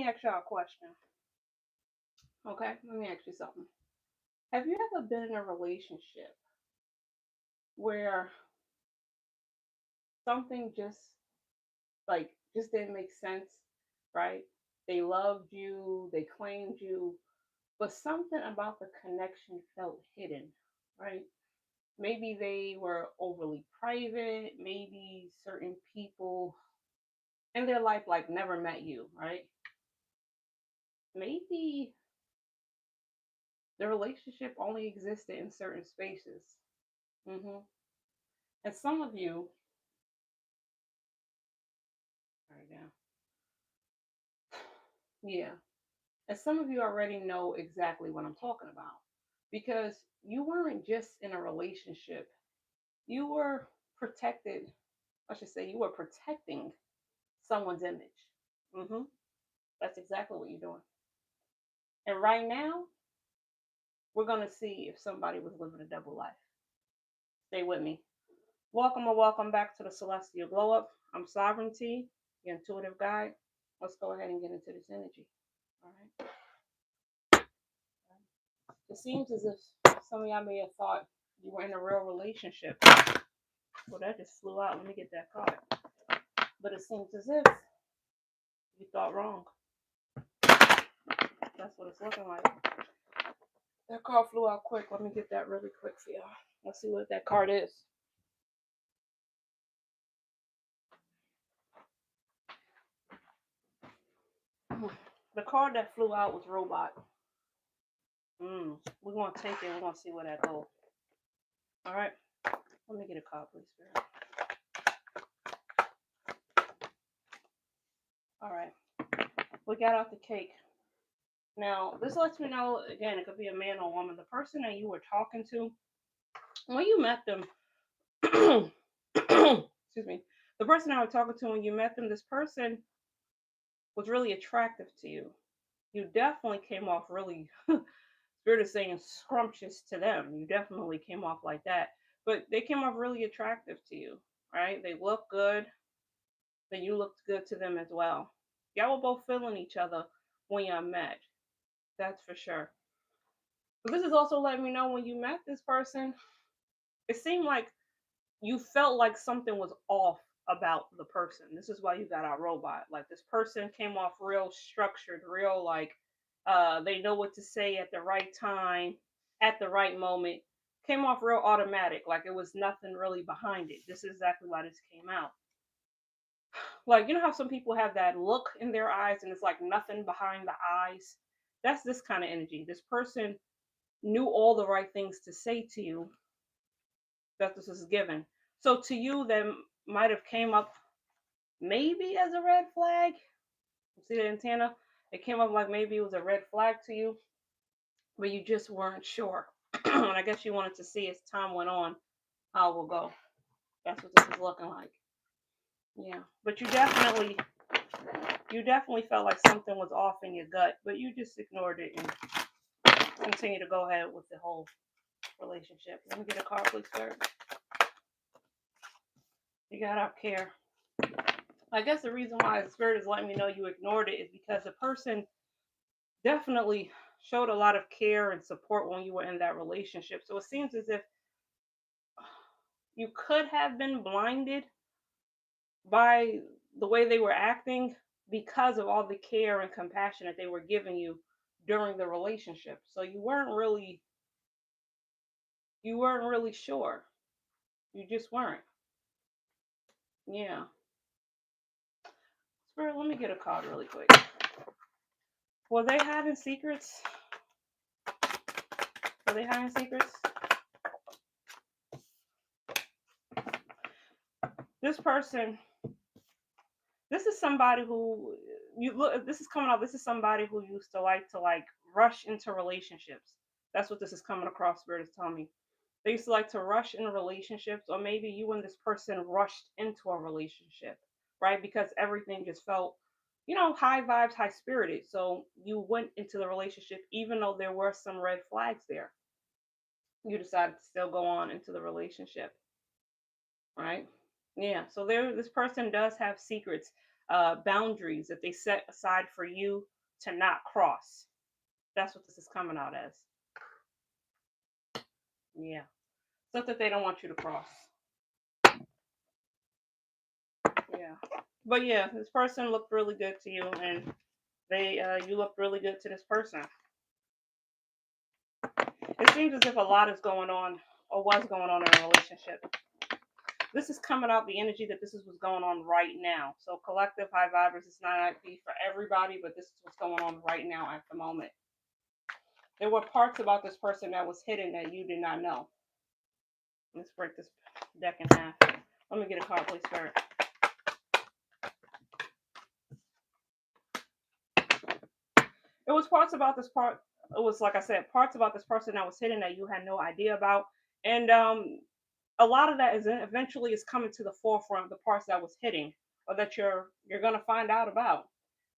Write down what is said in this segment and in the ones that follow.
me ask y'all a question. Okay, let me ask you something. Have you ever been in a relationship where something just didn't make sense, right? They loved you, they claimed you, but something about the connection felt hidden, right? Maybe they were overly private, maybe certain people in their life like never met you, right? Maybe the relationship only existed in certain spaces. hmm And some of you, right now, yeah, and some of you already know exactly what I'm talking about because you weren't just in a relationship, you were protected. I should say, you were protecting someone's image. hmm That's exactly what you're doing. And right now, we're going to see if somebody was living a double life. Stay with me. Welcome or welcome back to the Celestial Glow Up. I'm Sovereignty, your intuitive guide. Let's go ahead and get into this energy. All right. It seems as if some of y'all may have thought you were in a real relationship. Well, that just flew out. Let me get that card. But it seems as if you thought wrong. That's what it's looking like. That card flew out quick. Let me get that really quick for y'all. Let's see what that card is. The card that flew out was Robot. We're going to take it. We're going to see where that goes. All right. Let me get a card, please, Spirit. All right. We got out the cake. Now, this lets me know, again, it could be a man or a woman. The person that you were talking to, when you met them, excuse me, the person I was talking to when you met them, this person was really attractive to you. You definitely came off really, Spirit is saying, scrumptious to them. You definitely came off like that. But they came off really attractive to you, right? They look good. Then you looked good to them as well. Y'all were both feeling each other when y'all met. That's for sure. But this is also letting me know when you met this person, it seemed like you felt like something was off about the person. This is why you got our Robot. Like this person came off real structured, real like they know what to say at the right time, at the right moment. Came off real automatic, like it was nothing really behind it. This is exactly why this came out. Like, you know how some people have that look in their eyes and it's like nothing behind the eyes? That's this kind of energy. This person knew all the right things to say to you that this is given. So to you, that might have came up maybe as a red flag. See the antenna? It came up like maybe it was a red flag to you, but you just weren't sure. And I guess you wanted to see as time went on how it will go. That's what this is looking like. Yeah, but you definitely felt like something was off in your gut, but you just ignored it and continue to go ahead with the whole relationship. Let me get a card, please, sir. You got out care. I guess the reason why the spirit is letting me know you ignored it is because the person definitely showed a lot of care and support when you were in that relationship. So it seems as if you could have been blinded by the way they were acting because of all the care and compassion that they were giving you during the relationship. So you weren't really sure. You just weren't. Yeah. Spirit, let me get a card really quick. Were they hiding secrets? Were they hiding secrets? This person, this is somebody who you look. This is coming up. This is somebody who used to like rush into relationships. That's what this is coming across. Spirit is telling me they used to like to rush in relationships, or maybe you and this person rushed into a relationship, right? Because everything just felt, high vibes, high spirited. So you went into the relationship, even though there were some red flags there. You decided to still go on into the relationship, right? Yeah. So this person does have secrets. boundaries that they set aside for you to not cross. That's what this is coming out as. Yeah. Stuff that they don't want you to cross. Yeah. But yeah, this person looked really good to you, and you looked really good to this person. It seems as if a lot is going on or was going on in a relationship. This is coming out the energy that this is what's going on right now. So collective high vibers, it's not be for everybody, but this is what's going on right now at the moment. There were parts about this person that was hidden that you did not know. Let's break this deck in half. Let me get a card, please, Spirit. It was parts about this part. It was, like I said, parts about this person that was hidden that you had no idea about, and a lot of that is eventually is coming to the forefront. The parts that was hidden, or that you're gonna find out about.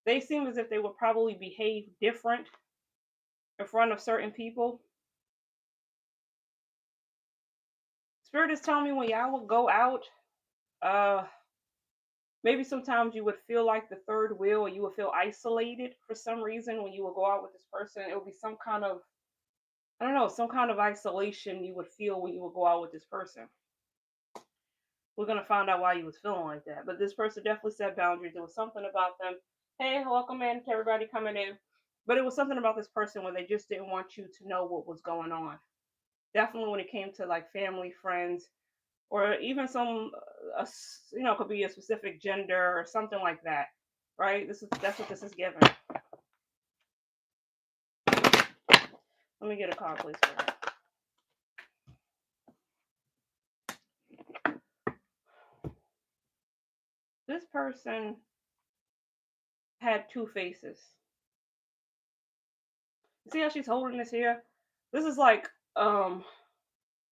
They seem as if they would probably behave different in front of certain people. Spirit is telling me when y'all would go out, uh, maybe sometimes you would feel like the third wheel, or you would feel isolated for some reason when you would go out with this person. It would be some kind of, I don't know, some kind of isolation you would feel when you would go out with this person. We're gonna find out why you was feeling like that. But this person definitely set boundaries. There was something about them. Hey, welcome in to everybody coming in. But it was something about this person where they just didn't want you to know what was going on. Definitely when it came to like family, friends, or even some, could be a specific gender or something like that, right? That's what this is given. Let me get a card, please, for that. This person had two faces. See how she's holding this here? This is like,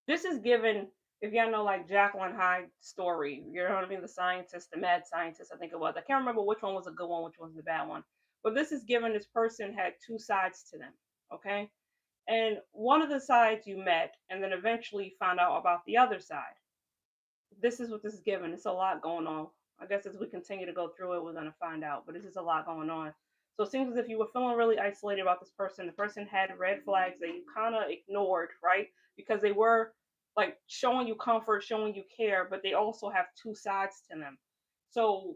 this is given, if y'all know like Jacqueline Hyde's story, you know what I mean? The scientist, the mad scientist, I think it was. I can't remember which one was a good one, which one was the bad one. But this is given this person had two sides to them, okay? And one of the sides you met, and then eventually found out about the other side. This is what this is given. It's a lot going on. I guess as we continue to go through it, we're going to find out. But this is a lot going on. So it seems as if you were feeling really isolated about this person. The person had red flags that you kind of ignored, right? Because they were like showing you comfort, showing you care, but they also have two sides to them. So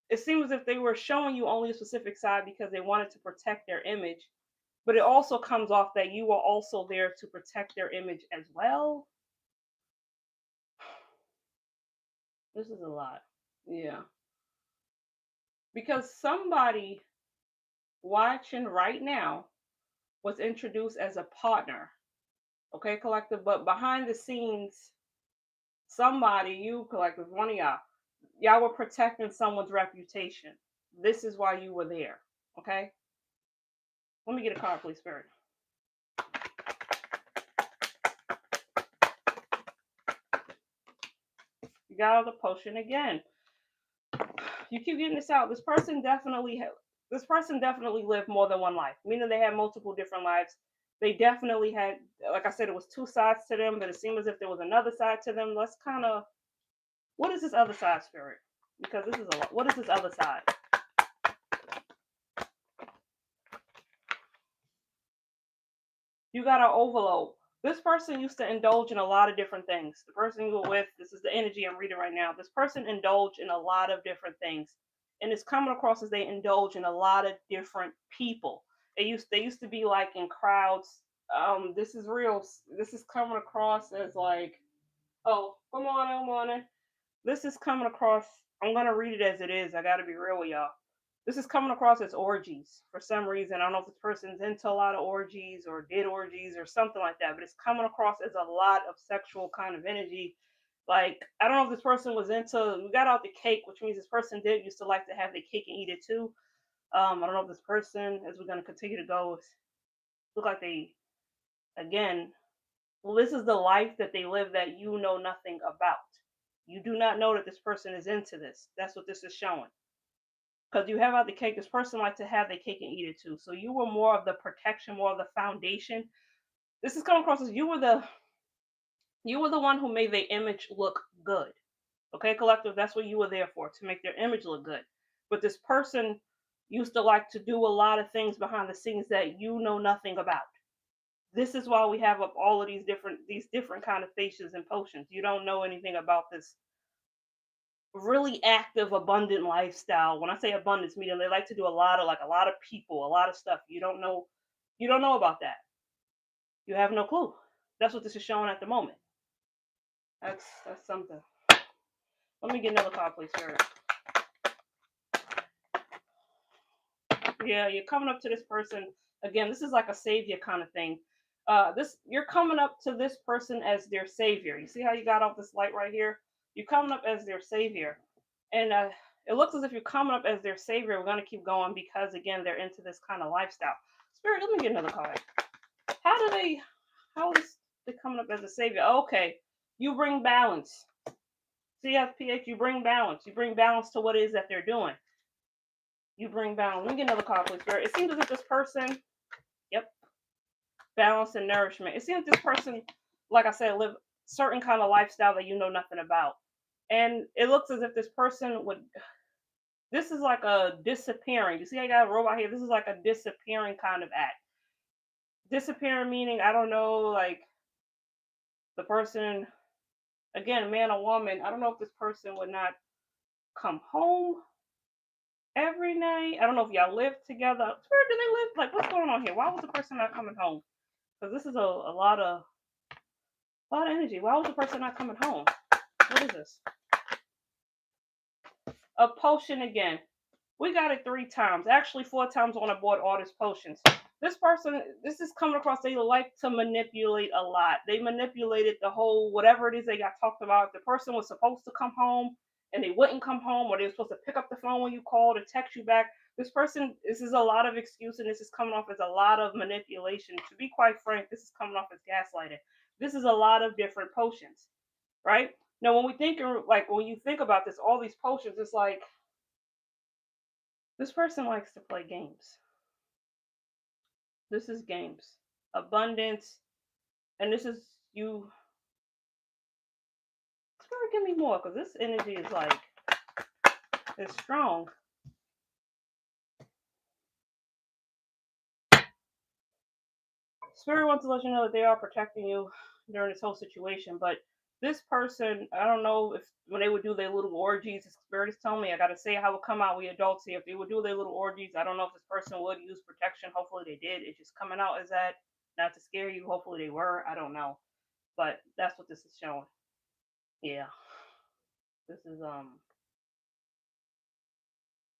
it seems as if they were showing you only a specific side because they wanted to protect their image. But it also comes off that you were also there to protect their image as well. This is a lot. Yeah. Because somebody watching right now was introduced as a partner. Okay, collective, but behind the scenes, somebody, you collective, one of y'all were protecting someone's reputation. This is why you were there. Okay? Let me get a card, please, Spirit. You got all the potion again. You keep getting this out. This person definitely lived more than one life, meaning they had multiple different lives. They definitely had, like I said, it was two sides to them, but it seemed as if there was another side to them. Let's kind of, what is this other side, Spirit? Because this is a lot. What is this other side? You got an overload. This person used to indulge in a lot of different things. The person you were with, this is the energy I'm reading right now. This person indulged in a lot of different things. And it's coming across as they indulge in a lot of different people. They used to be like in crowds. This is real. This is coming across as like, oh, good morning, good morning. This is coming across. I'm gonna read it as it is. I gotta be real with y'all. This is coming across as orgies for some reason. I don't know if this person's into a lot of orgies or did orgies or something like that, but it's coming across as a lot of sexual kind of energy. Like, I don't know if this person was into, we got out the cake, which means this person did used to like to have the cake and eat it too. I don't know if this person, as we're going to continue to go, look like they, again, well, this is the life that they live that you know nothing about. You do not know that this person is into this. That's what this is showing. Because you have out the cake, this person likes to have the cake and eat it too. So you were more of the protection, more of the foundation. This is coming across as you were the one who made their image look good. Okay, collective, that's what you were there for, to make their image look good. but this person used to like to do a lot of things behind the scenes that you know nothing about. This is why we have up all of these different kind of facias and potions. You don't know anything about this really active, abundant lifestyle. When I say abundance, meaning they like to do a lot of people, a lot of stuff. You don't know about that. You have no clue. That's what this is showing at the moment. That's something. Let me get another card, please, sir. Yeah, you're coming up to this person again. This is like a savior kind of thing. This you're coming up to this person as their savior. You see how you got off this light right here? You're coming up as their savior, and it looks as if you're coming up as their savior. We're gonna keep going because again, they're into this kind of lifestyle. Spirit, let me get another card. How do they? How is they coming up as a savior? Okay, you bring balance. CFPH, you bring balance. You bring balance to what it is that they're doing. You bring balance. Let me get another card, please, Spirit. It seems as if this person, yep, balance and nourishment. It seems this person, like I said, live certain kind of lifestyle that you know nothing about. And it looks as if this person would, this is like a disappearing. You see, I got a robot here. This is like a disappearing kind of act. Disappearing meaning, I don't know, like the person, again, man or woman, I don't know if this person would not come home every night. I don't know if y'all live together. Where do they live? Like, what's going on here? Why was the person not coming home? Because this is a lot of energy. Why was the person not coming home? What is this? A potion again. We got it 3 times. Actually, 4 times when I bought all these potions. This person, this is coming across, they like to manipulate a lot. They manipulated the whole, whatever it is they got talked about. If the person was supposed to come home and they wouldn't come home, or they were supposed to pick up the phone when you called or text you back. This person, this is a lot of excuse, and this is coming off as a lot of manipulation. To be quite frank, this is coming off as gaslighting. This is a lot of different potions, right? Now, when you think about this, all these potions, it's like this person likes to play games. This is games, abundance, and this is you. Spirit, give me more, because this energy is like it's strong. Spirit wants to let you know that they are protecting you during this whole situation, but this person, I don't know if when they would do their little orgies, the Spirit is telling me I gotta say how it would come out. We adults here, if they would do their little orgies, I don't know if this person would use protection. Hopefully they did. It's just coming out as that, not to scare you. Hopefully they were. I don't know, but that's what this is showing. Yeah, this is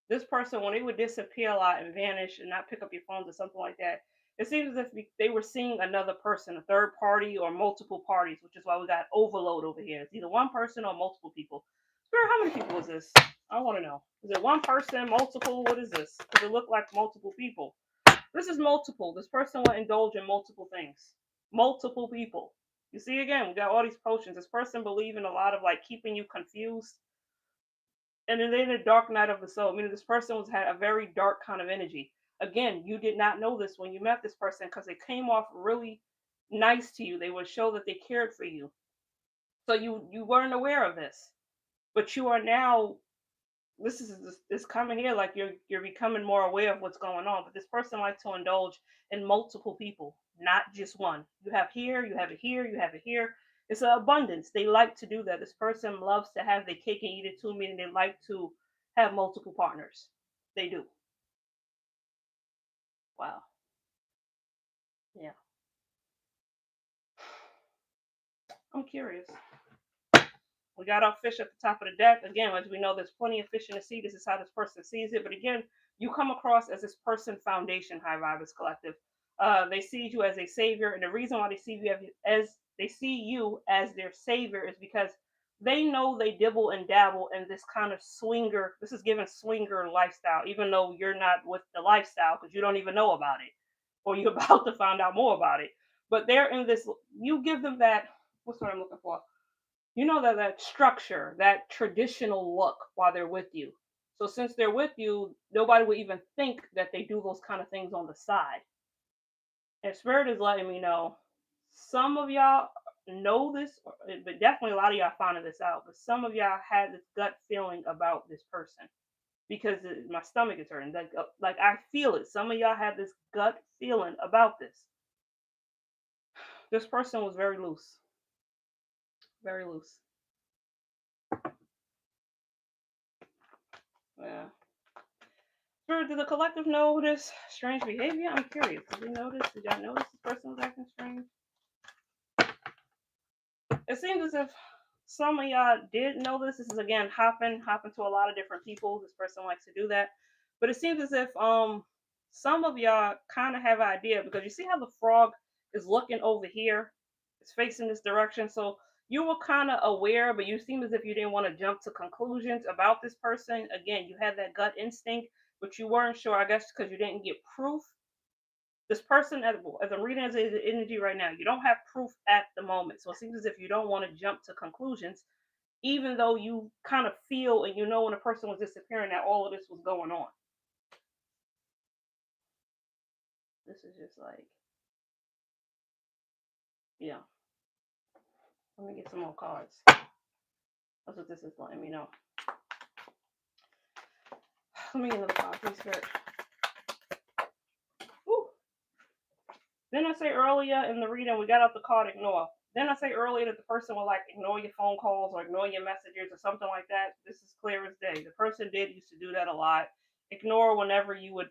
this person, when they would disappear a lot and vanish and not pick up your phones or something like that, it seems as if they were seeing another person, a third party or multiple parties, which is why we got overload over here. It's either one person or multiple people. Spirit, how many people is this? I want to know. Is it one person, multiple? What is this? Does it look like multiple people? This is multiple. This person will indulge in multiple things. Multiple people. You see, again, we got all these potions. This person believe in a lot of like keeping you confused, and then the dark night of the soul, meaning this person had a very dark kind of energy. Again, you did not know this when you met this person because they came off really nice to you. They would show that they cared for you. So you weren't aware of this, but you are now. This coming here like you're becoming more aware of what's going on. But this person likes to indulge in multiple people, not just one. You have here, you have it here, you have it here. It's an abundance. They like to do that. This person loves to have their cake and eat it too, meaning they like to have multiple partners. They do. Wow. Yeah. I'm curious. We got our fish at the top of the deck. Again, as we know, there's plenty of fish in the sea. This is how this person sees it. But again, you come across as this person foundation, High Vibers Collective. They see you as a savior, and the reason why they see you as they see you as their savior is because they know they dibble and dabble in this kind of swinger. This is given swinger lifestyle, even though you're not with the lifestyle because you don't even know about it, or you're about to find out more about it. But they're in this. You give them that. What's what I'm looking for? You know that structure, that traditional look while they're with you. So since they're with you, nobody would even think that they do those kind of things on the side. And Spirit is letting me know some of y'all know this, but definitely a lot of y'all finding this out. But some of y'all had this gut feeling about this person. because my stomach is hurting. Like I feel it. Some of y'all have this gut feeling about this. This person was very loose, very loose. Yeah. Spirit, did the collective know this strange behavior? I'm curious. Did we notice? Did y'all notice this person was acting strange? It seems as if some of y'all did know this. This is again happen to a lot of different people. This person likes to do that. But it seems as if some of y'all kind of have an idea, because you see how the frog is looking over here? It's facing this direction. So you were kind of aware, but you seem as if you didn't want to jump to conclusions about this person. Again, you had that gut instinct, but you weren't sure, I guess, because you didn't get proof. This person, as I'm reading as the energy right now, you don't have proof at the moment. So it seems as if you don't want to jump to conclusions, even though you kind of feel and you know when a person was disappearing that all of this was going on. This is just like, yeah. Let me get some more cards. That's what this is letting me know. Let me get another card, please, Spirit. Woo. Then I say earlier in the reading, we got out the card ignore. Then I say earlier that the person will like ignore your phone calls or ignore your messages or something like that. This is clear as day. The person used to do that a lot. Ignore whenever you would,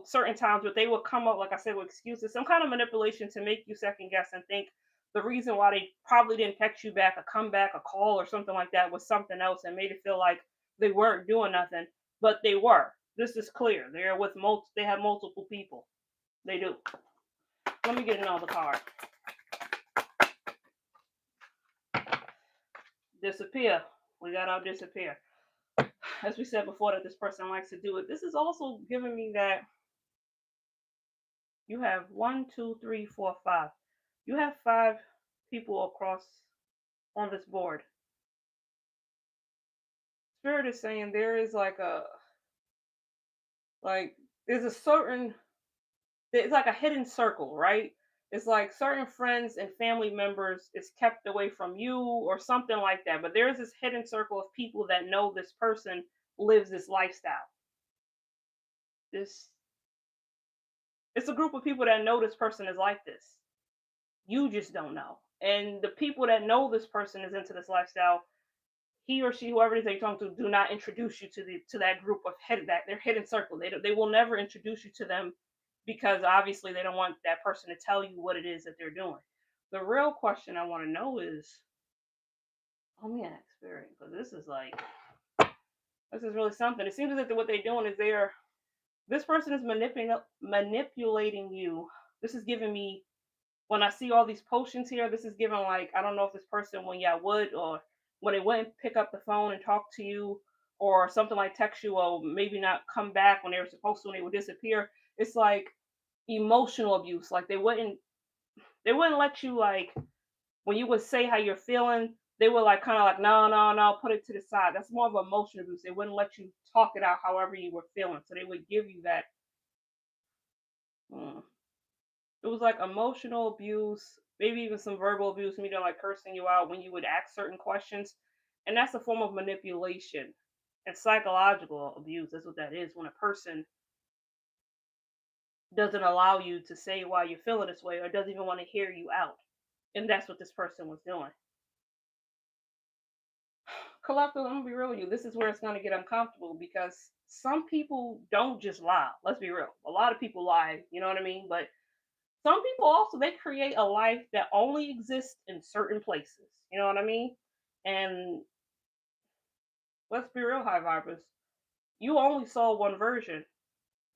certain times, but they would come up, like I said, with excuses, some kind of manipulation to make you second guess and think the reason why they probably didn't text you back, or come back, a call, or something like that was something else, and made it feel like they weren't doing nothing, but they were. This is clear. They're with they have multiple people. They do. Let me get another card. Disappear. We got our disappear. As we said before, that this person likes to do it. This is also giving me that you have 1, 2, 3, 4, 5. You have 5 people across on this board. Spirit is saying there is there's a certain, it's like a hidden circle, right? It's like certain friends and family members is kept away from you or something like that. But there's this hidden circle of people that know this person lives this lifestyle. It's a group of people that know this person is like this. You just don't know. And the people that know this person is into this lifestyle, he or she, whoever it is they talking to, do not introduce you to that group of their hidden circle. They will never introduce you to them, because obviously they don't want that person to tell you what it is that they're doing. The real question I want to know is, let me ask Spirit, because this is really something. It seems as if what they're doing is this person is manipulating you. This is giving me, when I see all these potions here, this is giving like, I don't know if this person, when y'all would, or when they wouldn't pick up the phone and talk to you, or something like text you, or maybe not come back when they were supposed to, when they would disappear. It's like emotional abuse. Like they wouldn't let you, like, when you would say how you're feeling, they would like kind of like, no, put it to the side. That's more of emotional abuse. They wouldn't let you talk it out however you were feeling. So they would give you that. It was like emotional abuse, maybe even some verbal abuse, meaning like cursing you out when you would ask certain questions. And that's a form of manipulation and psychological abuse. That's what that is, when a person doesn't allow you to say why you're feeling this way, or doesn't even want to hear you out. And that's what this person was doing. Collective, I'm gonna be real with you. This is where it's gonna get uncomfortable, because some people don't just lie. Let's be real. A lot of people lie, you know what I mean? But some people also, they create a life that only exists in certain places. You know what I mean? And let's be real, high vibers. You only saw one version.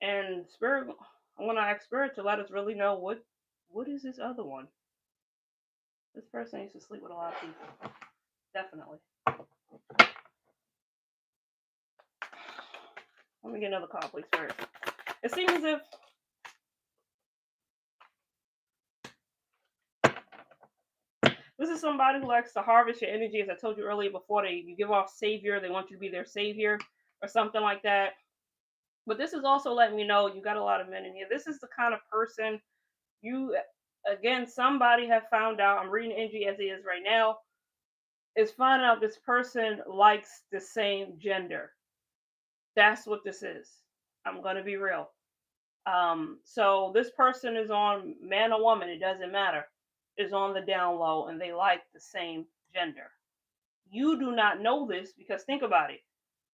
And Spirit, I want to ask Spirit to let us really know what is this other one. This person used to sleep with a lot of people. Definitely. Let me get another call, please, Spirit. It seems as if this is somebody who likes to harvest your energy. As I told you earlier, before you give off savior, they want you to be their savior or something like that. But this is also letting me know you got a lot of men in here. This is the kind of person somebody have found out. I'm reading energy as it is right now. Is finding out this person likes the same gender. That's what this is. I'm gonna be real. So this person is on, man or woman, it doesn't matter, is on the down low and they like the same gender. You do not know this because think about it.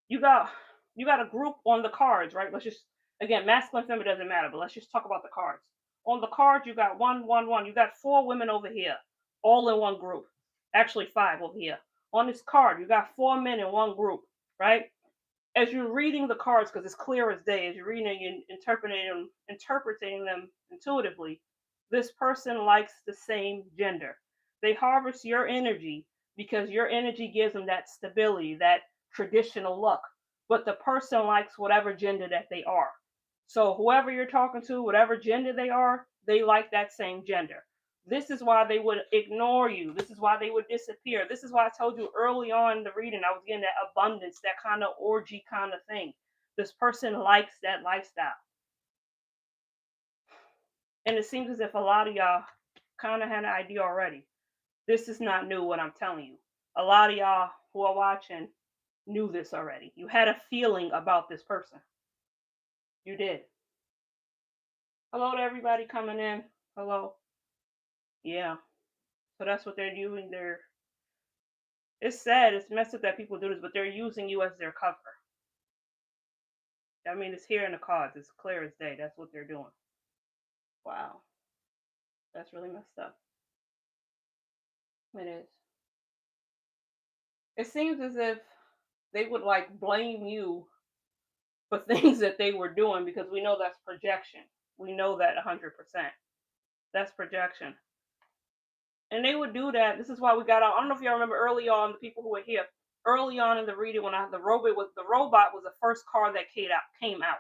You got you got a group on the cards, right? Let's just, again, masculine, feminine doesn't matter, but let's just talk about the cards. On the cards, you got one, one, one. You got four women over here, all in one group. Actually, five over here. On this card, you got four men in one group, right? As you're reading the cards, because it's clear as day, as you're reading and interpreting them intuitively, this person likes the same gender. They harvest your energy because your energy gives them that stability, that traditional look. But the person likes whatever gender that they are. So whoever you're talking to, whatever gender they are, they like that same gender. This is why they would ignore you. This is why they would disappear. This is why I told you early on in the reading, I was getting that abundance, that kind of orgy kind of thing. This person likes that lifestyle. And it seems as if a lot of y'all kind of had an idea already. This is not new, what I'm telling you. A lot of y'all who are watching knew this already. You had a feeling about this person. You did. Hello to everybody coming in. Hello. Yeah. So that's what they're doing. It's sad, it's messed up that people do this, but they're using you as their cover. I mean, it's here in the cards. It's clear as day. That's what they're doing. Wow. That's really messed up. It is. It seems as if they would like blame you for things that they were doing because we know that's projection. We know that 100%. That's projection. And they would do that. This is why we got out. I don't know if y'all remember early on, the people who were here early on in the reading when the robot was the first card that came out.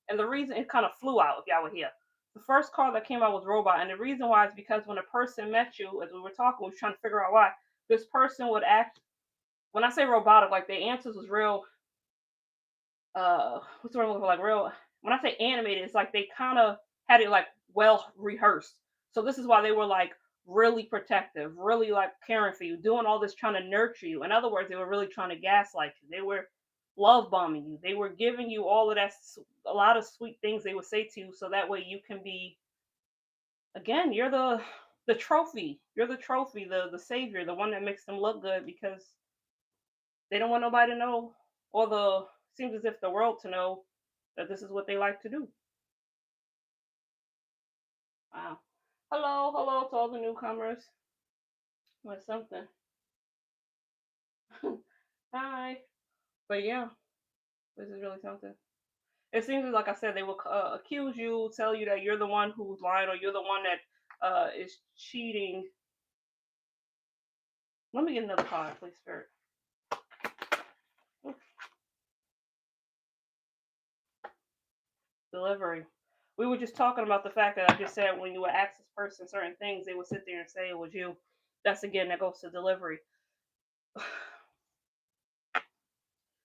And the reason it kind of flew out, if y'all were here. The first card that came out was robot. And the reason why is because when a person met you, as we were talking, we were trying to figure out why, this person would act, when I say robotic, like the answers was real, what's the word I'm looking for? Like real, when I say animated, it's like they kind of had it like well rehearsed. So this is why they were like really protective, really like caring for you, doing all this, trying to nurture you. In other words, they were really trying to gaslight you. They were love bombing you. They were giving you all of that, a lot of sweet things they would say to you, so that way you can be, again, you're the trophy. You're the trophy, the savior, the one that makes them look good because they don't want nobody to know, or the seems as if the world to know that this is what they like to do. Wow. Hello, hello to all the newcomers. What's something? Hi. But yeah, this is really something. It seems like I said, they will accuse you, tell you that you're the one who's lying or you're the one that is cheating. Let me get another card, please, Spirit. Delivery. We were just talking about the fact that I just said when you would ask this person certain things, they would sit there and say it was you. That's again, that goes to delivery.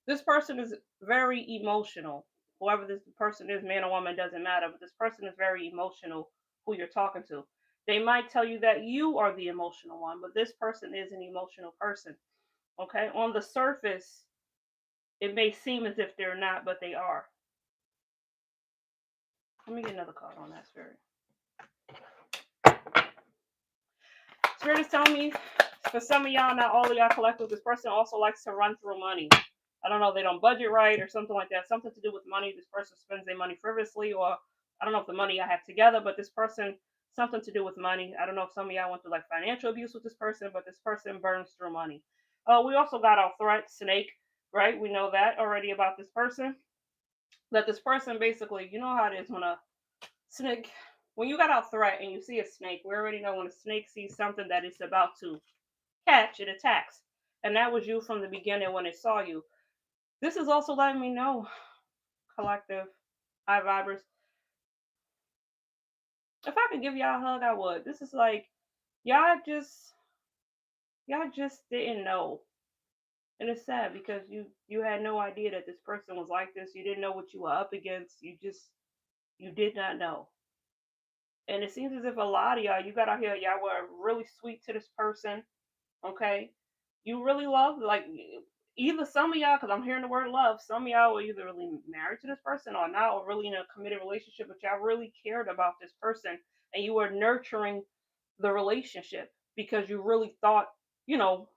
This person is very emotional. Whoever this person is, man or woman, doesn't matter, but this person is very emotional who you're talking to. They might tell you that you are the emotional one, but this person is an emotional person. Okay? On the surface, it may seem as if they're not, but they are. Let me get another card on that, Spirit. Spirit is telling me, for some of y'all, not all of y'all collectively, this person also likes to run through money. I don't know, they don't budget right or something like that. Something to do with money. This person spends their money frivolously, or I don't know if the money I have together, but this person, something to do with money. I don't know if some of y'all went through like financial abuse with this person, but this person burns through money. We also got our threat, snake, right? We know that already about this person. That this person basically, you know how it is when a snake, when you got our threat and you see a snake, we already know when a snake sees something that it's about to catch, it attacks. And that was you from the beginning when it saw you. This is also letting me know, collective, high vibers. If I could give y'all a hug, I would. This is like y'all just didn't know. And it's sad because you had no idea that this person was like this. You didn't know what you were up against. You did not know. And it seems as if a lot of y'all, you got out here, y'all were really sweet to this person. Okay. You really loved, like, either some of y'all, because I'm hearing the word love, some of y'all were either really married to this person or not, or really in a committed relationship, but y'all really cared about this person and you were nurturing the relationship because you really thought, you know,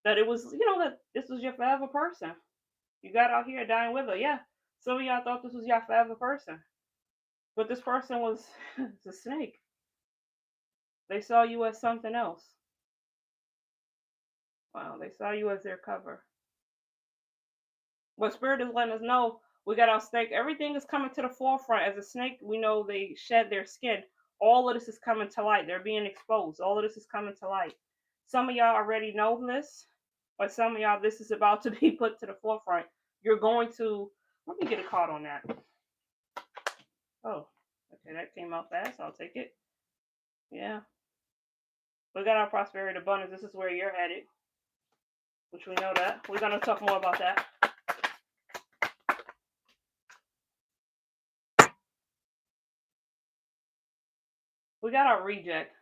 that it was, that this was your forever person. You got out here dying with her. Yeah. Some of y'all thought this was your forever person. But this person was a snake. They saw you as something else. Wow, they saw you as their cover. But Spirit is letting us know we got our snake. Everything is coming to the forefront. As a snake, we know they shed their skin. All of this is coming to light. They're being exposed. All of this is coming to light. Some of y'all already know this, but some of y'all, this is about to be put to the forefront. You're going to, let me get a card on that. Oh, okay, that came out fast. I'll take it. Yeah. We got our prosperity abundance. This is where you're headed, which we know that. We're going to talk more about that. We got our reject.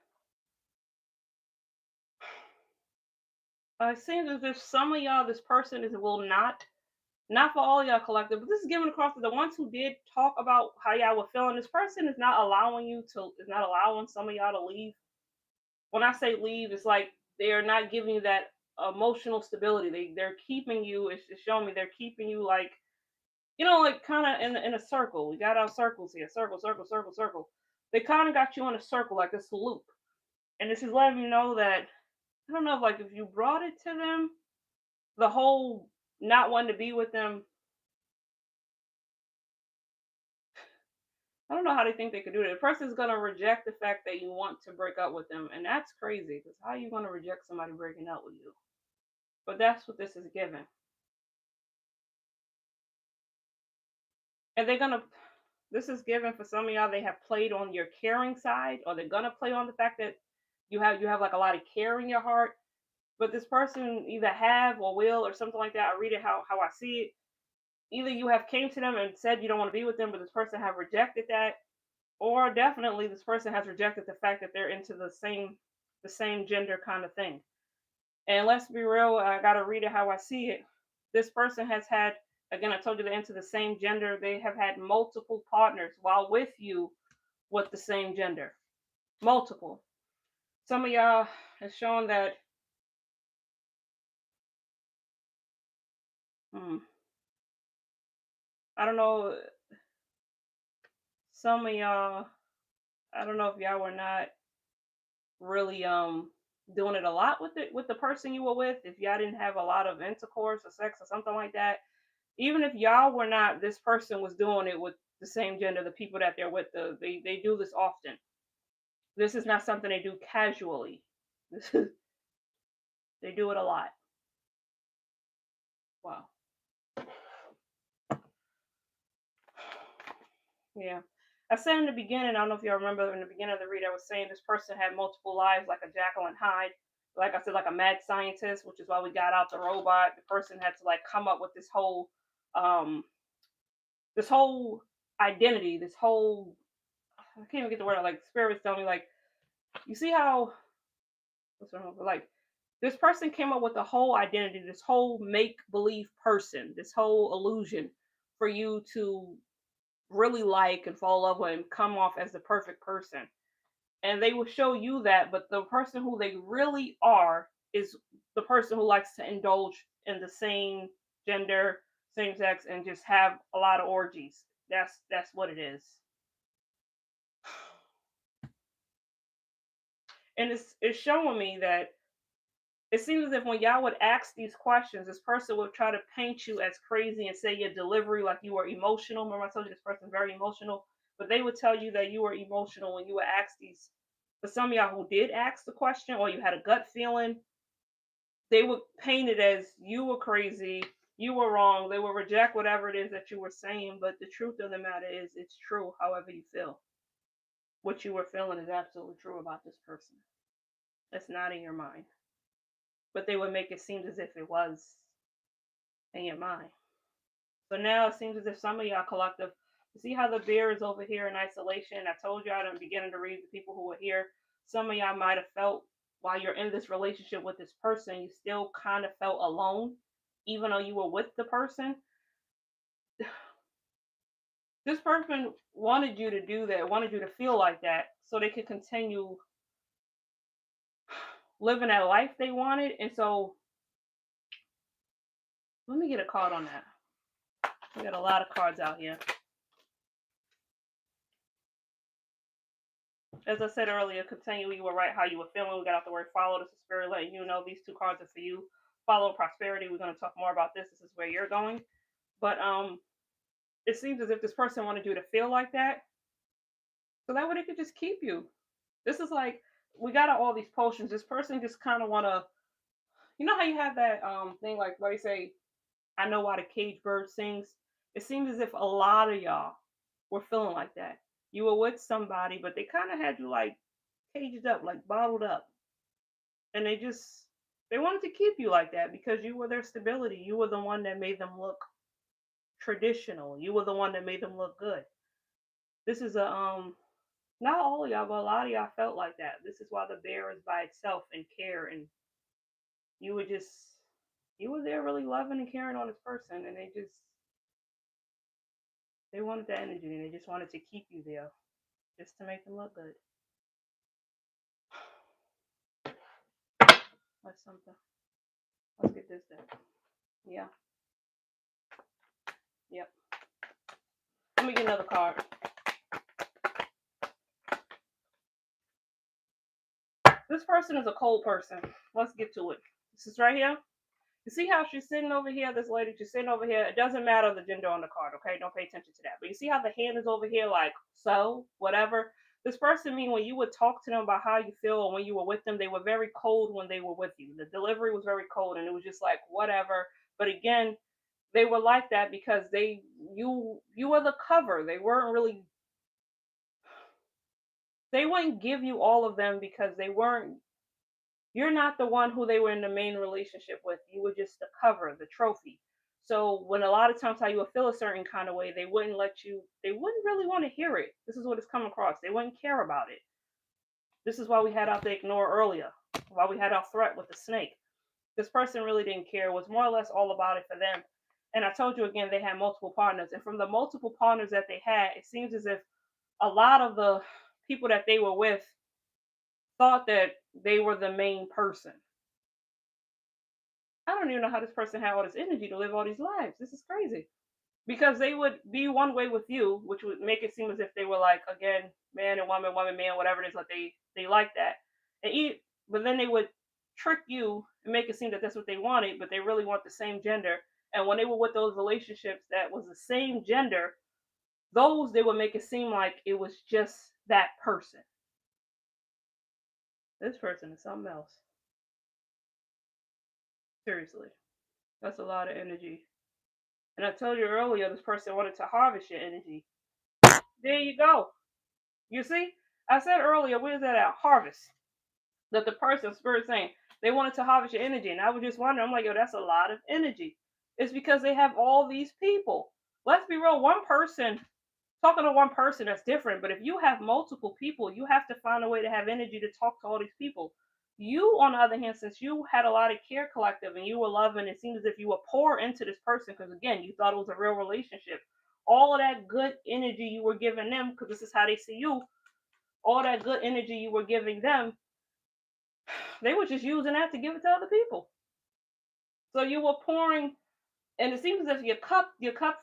It seems as if some of y'all, this person will not for all y'all collective, but this is given across to the ones who did talk about how y'all were feeling. This person is not allowing some of y'all to leave. When I say leave, it's like they're not giving you that emotional stability. They're keeping you. It's showing me they're keeping you like, like kind of in a circle. We got our circles here, circle, circle, circle, circle. They kind of got you in a circle like this loop, and this is letting you know that I don't know if you brought it to them, the whole not wanting to be with them. I don't know how they think they could do it. The person's gonna reject the fact that you want to break up with them, and that's crazy. Because how are you gonna reject somebody breaking up with you? But that's what this is given, and they're gonna. This is given for some of y'all. They have played on your caring side, or they're gonna play on the fact that you have like a lot of care in your heart. But this person either have or will or something like that. I read it how I see it. Either you have came to them and said you don't want to be with them, but this person have rejected that, or definitely this person has rejected the fact that they're into the same gender kind of thing. And let's be real, I gotta read it how I see it. This person has had, again, I told you they're into the same gender. They have had multiple partners while with you with the same gender. Multiple. Some of y'all has shown that hmm, I don't know, some of y'all, I don't know if y'all were not really doing it a lot with the person you were with, if y'all didn't have a lot of intercourse or sex or something like that. Even if y'all were not, this person was doing it with the same gender, the people that they're with, they do this often. This is not something they do casually. This is, they do it a lot. Wow. Yeah. I said in the beginning, I don't know if y'all remember in the beginning of the read, I was saying this person had multiple lives like a Jekyll and Hyde. Like I said, like a mad scientist, which is why we got out the robot. The person had to like come up with um this whole identity, this whole I can't even get the word out, like spirits tell me like you see how what's wrong with like this person came up with a whole identity, this whole make believe person, this whole illusion for you to really like and fall in love with and come off as the perfect person. And they will show you that, but the person who they really are is the person who likes to indulge in the same gender, same sex, and just have a lot of orgies. That's what it is. And it's showing me that it seems as if when y'all would ask these questions, this person would try to paint you as crazy and say your delivery like you were emotional. Remember, I told you this person's very emotional, but they would tell you that you were emotional when you would ask these. For some of y'all who did ask the question or you had a gut feeling, they would paint it as you were crazy, you were wrong. They would reject whatever it is that you were saying, but the truth of the matter is it's true however you feel. What you were feeling is absolutely true about this person. It's not in your mind. But they would make it seem as if it was in your mind. So now it seems as if some of y'all collective, you see how the bear is over here in isolation. I told y'all in the beginning to read the people who were here. Some of y'all might have felt while you're in this relationship with this person, you still kind of felt alone. even though you were with the person. This person wanted you to do that, wanted you to feel like that, so they could continue living that life they wanted. And so, let me get a card on that. We got a lot of cards out here. As I said earlier, continue. You were right how you were feeling. We got out the word follow. This is Spirit letting you know these two cards are for you. Follow prosperity. We're going to talk more about this. This is where you're going. But it seems as if this person wanted you to feel like that, so that way they could just keep you. This is like, we got all these potions. This person just kind of want to, you know how you have that thing like where you say, I know why the cage bird sings. It seems as if a lot of y'all were feeling like that. You were with somebody, but they kind of had you like caged up, like bottled up. And they wanted to keep you like that because you were their stability. You were the one that made them look traditional. You were the one that made them look good. This is a not all of y'all, but a lot of y'all felt like that. This is why the bear is by itself and care, and you were just you were there really loving and caring on this person, and they wanted that energy, and they just wanted to keep you there just to make them look good. That's something. Let's get this done. Yeah. Yep. Let me get another card. This person is a cold person. Let's get to it. This is right here. You see how she's sitting over here? This lady, she's sitting over here. It doesn't matter the gender on the card, okay? Don't pay attention to that. But you see how the hand is over here, like, so, whatever? This person, mean when you would talk to them about how you feel and when you were with them, they were very cold when they were with you. The delivery was very cold, and it was just like, whatever. But again, they were like that because you were the cover. They wouldn't give you all of them because you're not the one who they were in the main relationship with. You were just the cover, the trophy. So when a lot of times how you would feel a certain kind of way, they wouldn't really want to hear it. This is what it's come across. They wouldn't care about it. This is why we had out the ignore earlier, why we had our threat with the snake. This person really didn't care. It was more or less all about it for them. And I told you again, they had multiple partners. And from the multiple partners that they had, it seems as if a lot of the people that they were with thought that they were the main person. I don't even know how this person had all this energy to live all these lives. This is crazy. Because they would be one way with you, which would make it seem as if they were like, again, man and woman, woman, man, whatever it is, like they like that. But then they would trick you and make it seem that that's what they wanted, but they really want the same gender. And when they were with those relationships that was the same gender, they would make it seem like it was just that person. This person is something else. Seriously. That's a lot of energy. And I told you earlier, this person wanted to harvest your energy. There you go. You see? I said earlier, where's that at? Harvest. That the person, Spirit saying, they wanted to harvest your energy. And I was just wondering, I'm like, yo, that's a lot of energy. It's because they have all these people. Let's be real, talking to one person, that's different. But if you have multiple people, you have to find a way to have energy to talk to all these people. You, on the other hand, since you had a lot of care collective and you were loving, it seemed as if you were pour into this person because, again, you thought it was a real relationship. All of that good energy you were giving them, because this is how they see you, all that good energy you were giving them, they were just using that to give it to other people. So you were pouring, and it seems as if your cup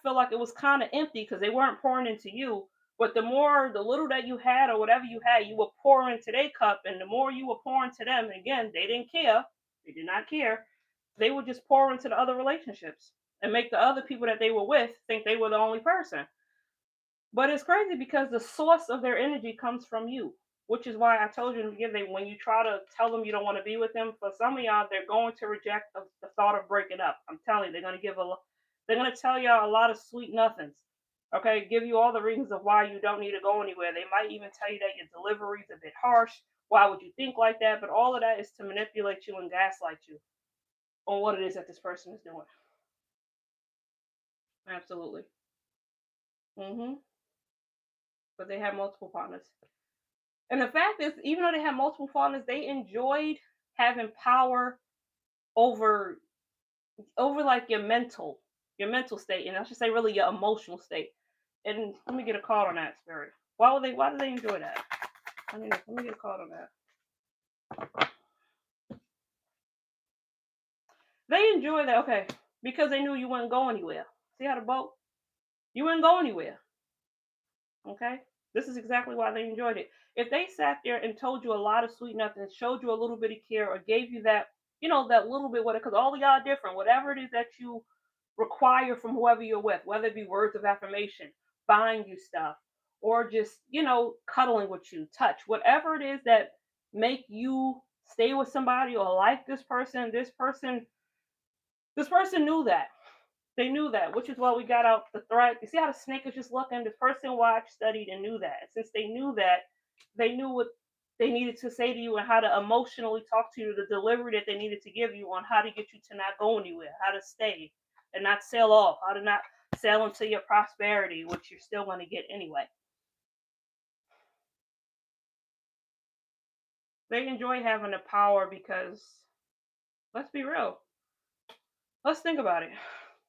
felt like it was kind of empty because they weren't pouring into you. But the little that you had or whatever you had, you were pouring into their cup, and the more you were pouring to them, and again, they didn't care. They did not care. They would just pour into the other relationships and make the other people that they were with think they were the only person. But it's crazy because the source of their energy comes from you, which is why I told you in the beginning, when you try to tell them you don't want to be with them, for some of y'all, they're going to reject the thought of breaking up. I'm telling you, they're going to tell y'all a lot of sweet nothings. Okay, give you all the reasons of why you don't need to go anywhere. They might even tell you that your delivery is a bit harsh. Why would you think like that? But all of that is to manipulate you and gaslight you on what it is that this person is doing. Absolutely. But they have multiple partners. And the fact is, even though they have multiple partners, they enjoyed having power over over like your mental state, and I should say really your emotional state. And let me get a card on that, spirit. Why do they enjoy that? Let me get a card on that. They enjoy that, okay, because they knew you wouldn't go anywhere. See how the boat? You wouldn't go anywhere. Okay? This is exactly why they enjoyed it. If they sat there and told you a lot of sweet nothing, showed you a little bit of care, or gave you that, that little bit, what, because all of y'all are different, whatever it is that you require from whoever you're with, whether it be words of affirmation, buying you stuff, or just, cuddling with you, touch, whatever it is that make you stay with somebody or like this person knew that. They knew that, which is why we got out the threat. You see how the snake is just looking? This person watched, studied, and knew that. Since they knew that, they knew what they needed to say to you and how to emotionally talk to you, the delivery that they needed to give you on how to get you to not go anywhere, how to stay and not sail off, how to not sail into your prosperity, which you're still going to get anyway. They enjoy having the power because, let's be real, let's think about it.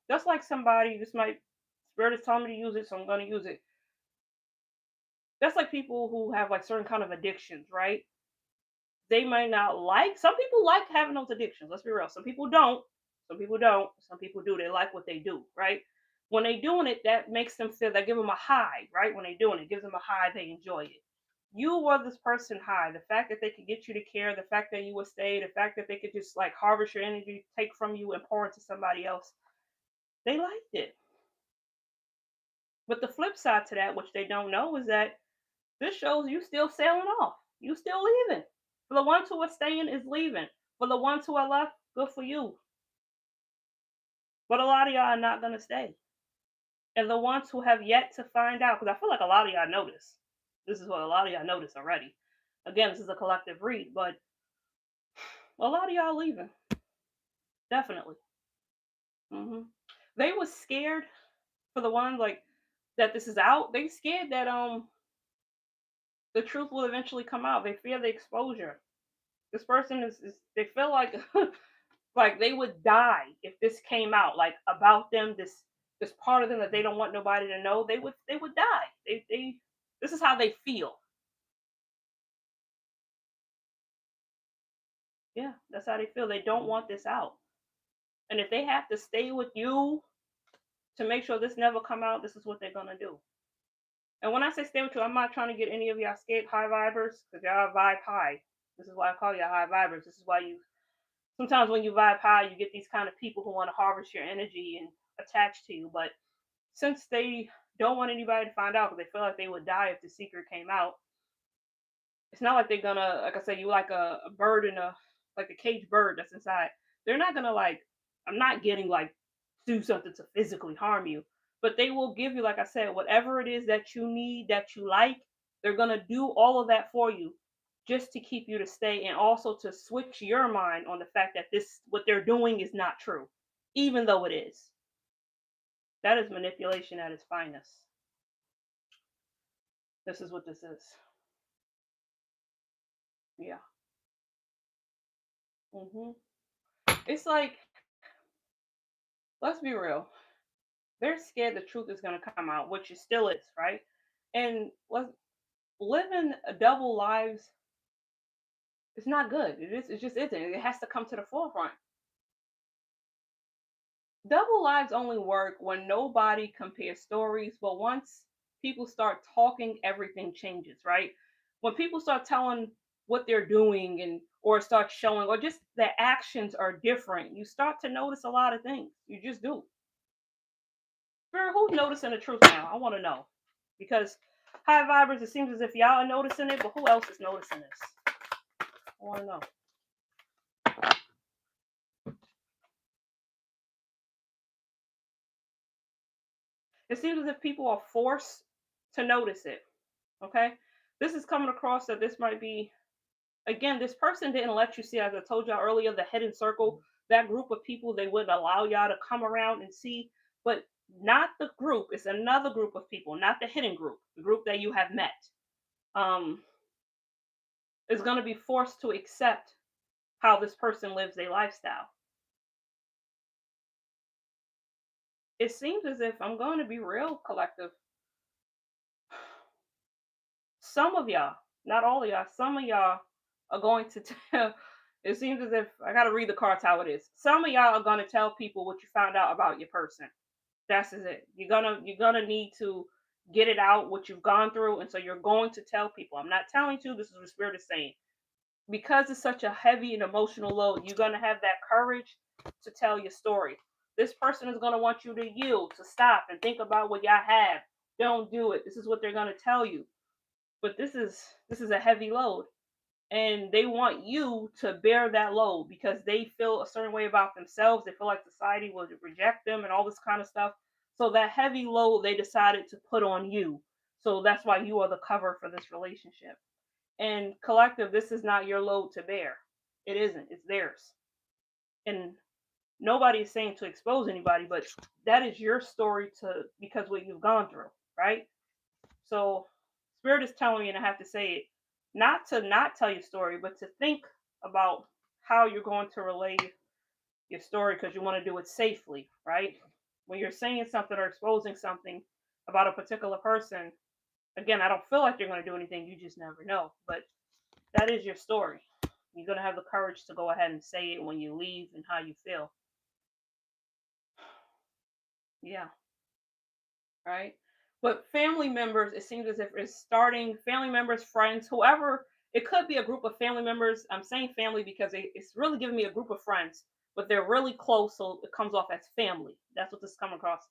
Just like somebody, this might, Spirit is telling me to use it, so I'm going to use it. That's like people who have like certain kind of addictions, right? They might not like. Some people like having those addictions. Let's be real. Some people don't. Some people don't. Some people do. They like what they do, right? When they doing it, that makes them feel. That give them a high, right? When they doing it, gives them a high. They enjoy it. You were this person high. The fact that they could get you to care, the fact that you would stay, the fact that they could just like harvest your energy, take from you, and pour into somebody else. They liked it. But the flip side to that, which they don't know, is that this shows you still sailing off. You still leaving. For the ones who are staying is leaving. For the ones who are left, good for you. But a lot of y'all are not going to stay. And the ones who have yet to find out, because I feel like a lot of y'all know this. This is what a lot of y'all notice already. Again, this is a collective read, but a lot of y'all leaving. Definitely. hmm They was scared for the ones like that this is out. They scared that the truth will eventually come out. They fear the exposure. This person is they feel like like they would die if this came out, like about them, this part of them that they don't want nobody to know. They would die. They this is how they feel. Yeah, that's how they feel. They don't want this out. And if they have to stay with you to make sure this never come out, this is what they're gonna do. And when I say stay with you, I'm not trying to get any of y'all scared high vibers, because y'all vibe high. This is why I call y'all high vibers. This is why you sometimes when you vibe high, you get these kind of people who want to harvest your energy and attach to you. But since they don't want anybody to find out because they feel like they would die if the secret came out, it's not like they're gonna, like I said, you like a bird in a, like a caged bird that's inside. They're not gonna like, I'm not getting like, do something to physically harm you, but they will give you, like I said, whatever it is that you need, that you like. They're gonna do all of that for you just to keep you to stay and also to switch your mind on the fact that this, what they're doing is not true, even though it is. That is manipulation at its finest. This is what this is. Yeah. hmm It's like, let's be real. They're scared the truth is going to come out, which it still is, right? And living double lives is not good. It is. It just isn't. It has to come to the forefront. Double lives only work when nobody compares stories, but once people start talking, everything changes, right? When people start telling what they're doing and or start showing or just their actions are different, you start to notice a lot of things. You just do. Girl, who's noticing the truth now? I want to know. Because high vibers, it seems as if y'all are noticing it, but who else is noticing this? I want to know. It seems as if people are forced to notice it. Okay? This is coming across that this might be, again, this person didn't let you see, as I told y'all earlier, the hidden circle, that group of people they wouldn't allow y'all to come around and see, but not the group. It's another group of people, not the hidden group, the group that you have met. Um, is going to be forced to accept how this person lives their lifestyle. it seems as if I'm going to be real, collective. Some of y'all, not all of y'all, some of y'all are going to tell. It seems as if I got to read the cards how it is. Some of y'all are going to tell people what you found out about your person. That's is it. You're gonna need to get it out what you've gone through, and so you're going to tell people. I'm not telling you. This is what Spirit is saying. Because it's such a heavy and emotional load, you're gonna have that courage to tell your story. This person is gonna want you to yield, to stop, and think about what y'all have. Don't do it. This is what they're gonna tell you. But this is a heavy load, and they want you to bear that load because they feel a certain way about themselves. They feel like society will reject them and all this kind of stuff. So that heavy load they decided to put on you. So that's why you are the cover for this relationship. And collective, this is not your load to bear. It isn't. It's theirs. And nobody is saying to expose anybody, but that is your story to because what you've gone through, right? So Spirit is telling me, and I have to say it, not to not tell your story, but to think about how you're going to relay your story because you want to do it safely, right? When you're saying something or exposing something about a particular person, again, I don't feel like you're going to do anything. You just never know. But that is your story. You're going to have the courage to go ahead and say it when you leave and how you feel. Yeah. Right? But family members, it seems as if it's starting family members, friends, whoever. It could be a group of family members. I'm saying family because it's really giving me a group of friends, but they're really close, so it comes off as family. That's what this is coming across.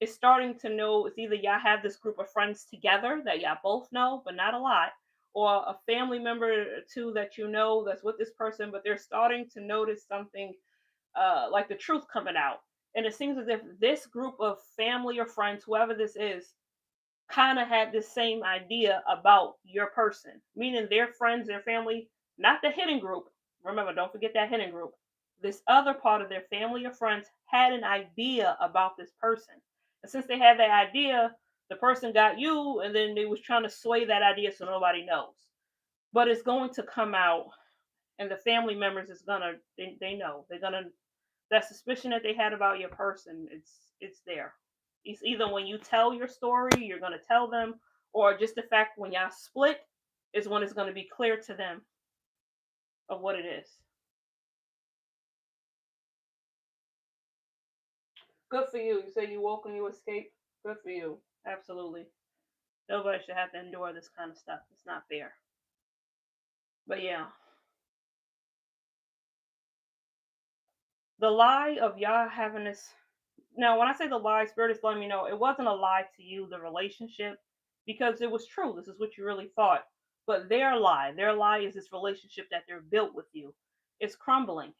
It's starting to know it's either y'all have this group of friends together that y'all both know, but not a lot, or a family member or two that you know that's with this person, but they're starting to notice something like the truth coming out. And it seems as if this group of family or friends, whoever this is, kind of had this same idea about your person, meaning their friends, their family, not the hidden group. Remember, don't forget that hidden group. This other part of their family or friends had an idea about this person. And since they had that idea, the person got you, and then they was trying to sway that idea so nobody knows. But it's going to come out, and the family members is gonna they know they're gonna that suspicion that they had about your person, it's there. It's either when you tell your story, you're gonna tell them, or just the fact when y'all split is when it's gonna be clear to them of what it is. Good for you. You say you woke and you escaped. Good for you. Absolutely. Nobody should have to endure this kind of stuff. It's not fair. But yeah, the lie of y'all having this. Now, when I say the lie, Spirit is letting me know it wasn't a lie to you, the relationship, because it was true. This is what you really thought. But their lie is this relationship that they're built with you. It's crumbling,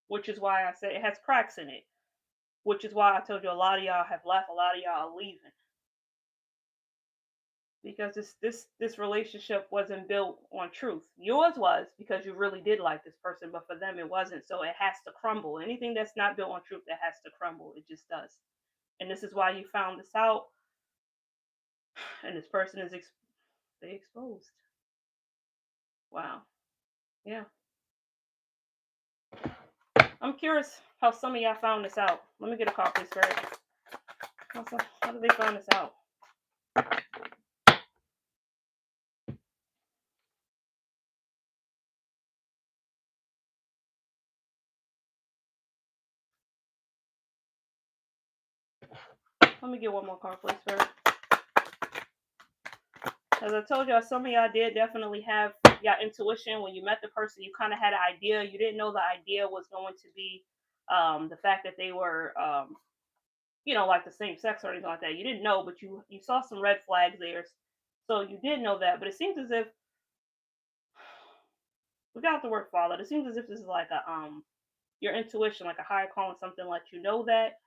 which is why I said it has cracks in it, which is why I told you a lot of y'all have left, a lot of y'all are leaving. Because this relationship wasn't built on truth. Yours was because you really did like this person, but for them it wasn't. So it has to crumble. Anything that's not built on truth, that has to crumble. It just does. And this is why you found this out. And this person is they exposed. Wow. Yeah. I'm curious how some of y'all found this out. Let me get a call, please, Greg. How did they find this out? Let me get one more call, please, Greg. As I told y'all, some of y'all did definitely have your intuition when you met the person. You kind of had an idea. You didn't know the idea was going to be the fact that they were, like the same sex or anything like that. You didn't know, but you saw some red flags there, so you did know that. But it seems as if we got the word father. It seems as if this is like a your intuition, like a higher calling, something like you know that.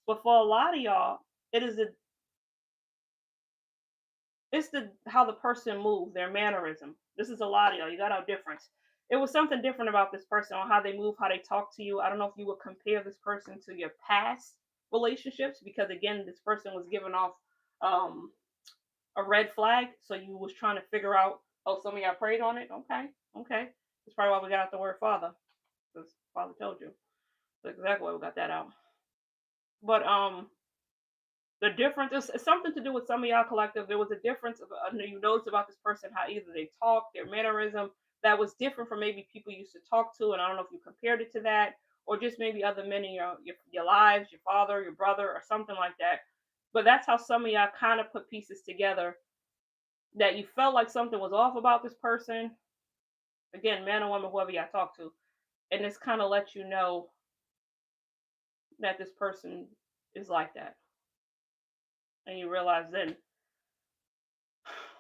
But for a lot of y'all, it is a it's the how the person moved, their mannerism. This is a lot of y'all. You got our difference. It was something different about this person on how they move, how they talk to you. I don't know if you would compare this person to your past relationships because again, this person was giving off um, a red flag, so you was trying to figure out. Oh, some of y'all prayed on it. Okay, okay. That's probably why we got out the word father, because father told you. That's exactly why we got that out. But The difference is it's something to do with some of y'all collective. There was a difference of you noticed about this person how either they talk, their mannerism that was different from maybe people you used to talk to, and I don't know if you compared it to that, or just maybe other men in your lives, your father, your brother, or something like that. But that's how some of y'all kind of put pieces together that you felt like something was off about this person. Again, man or woman, whoever y'all talk to, and this kind of lets you know that this person is like that, and you realize then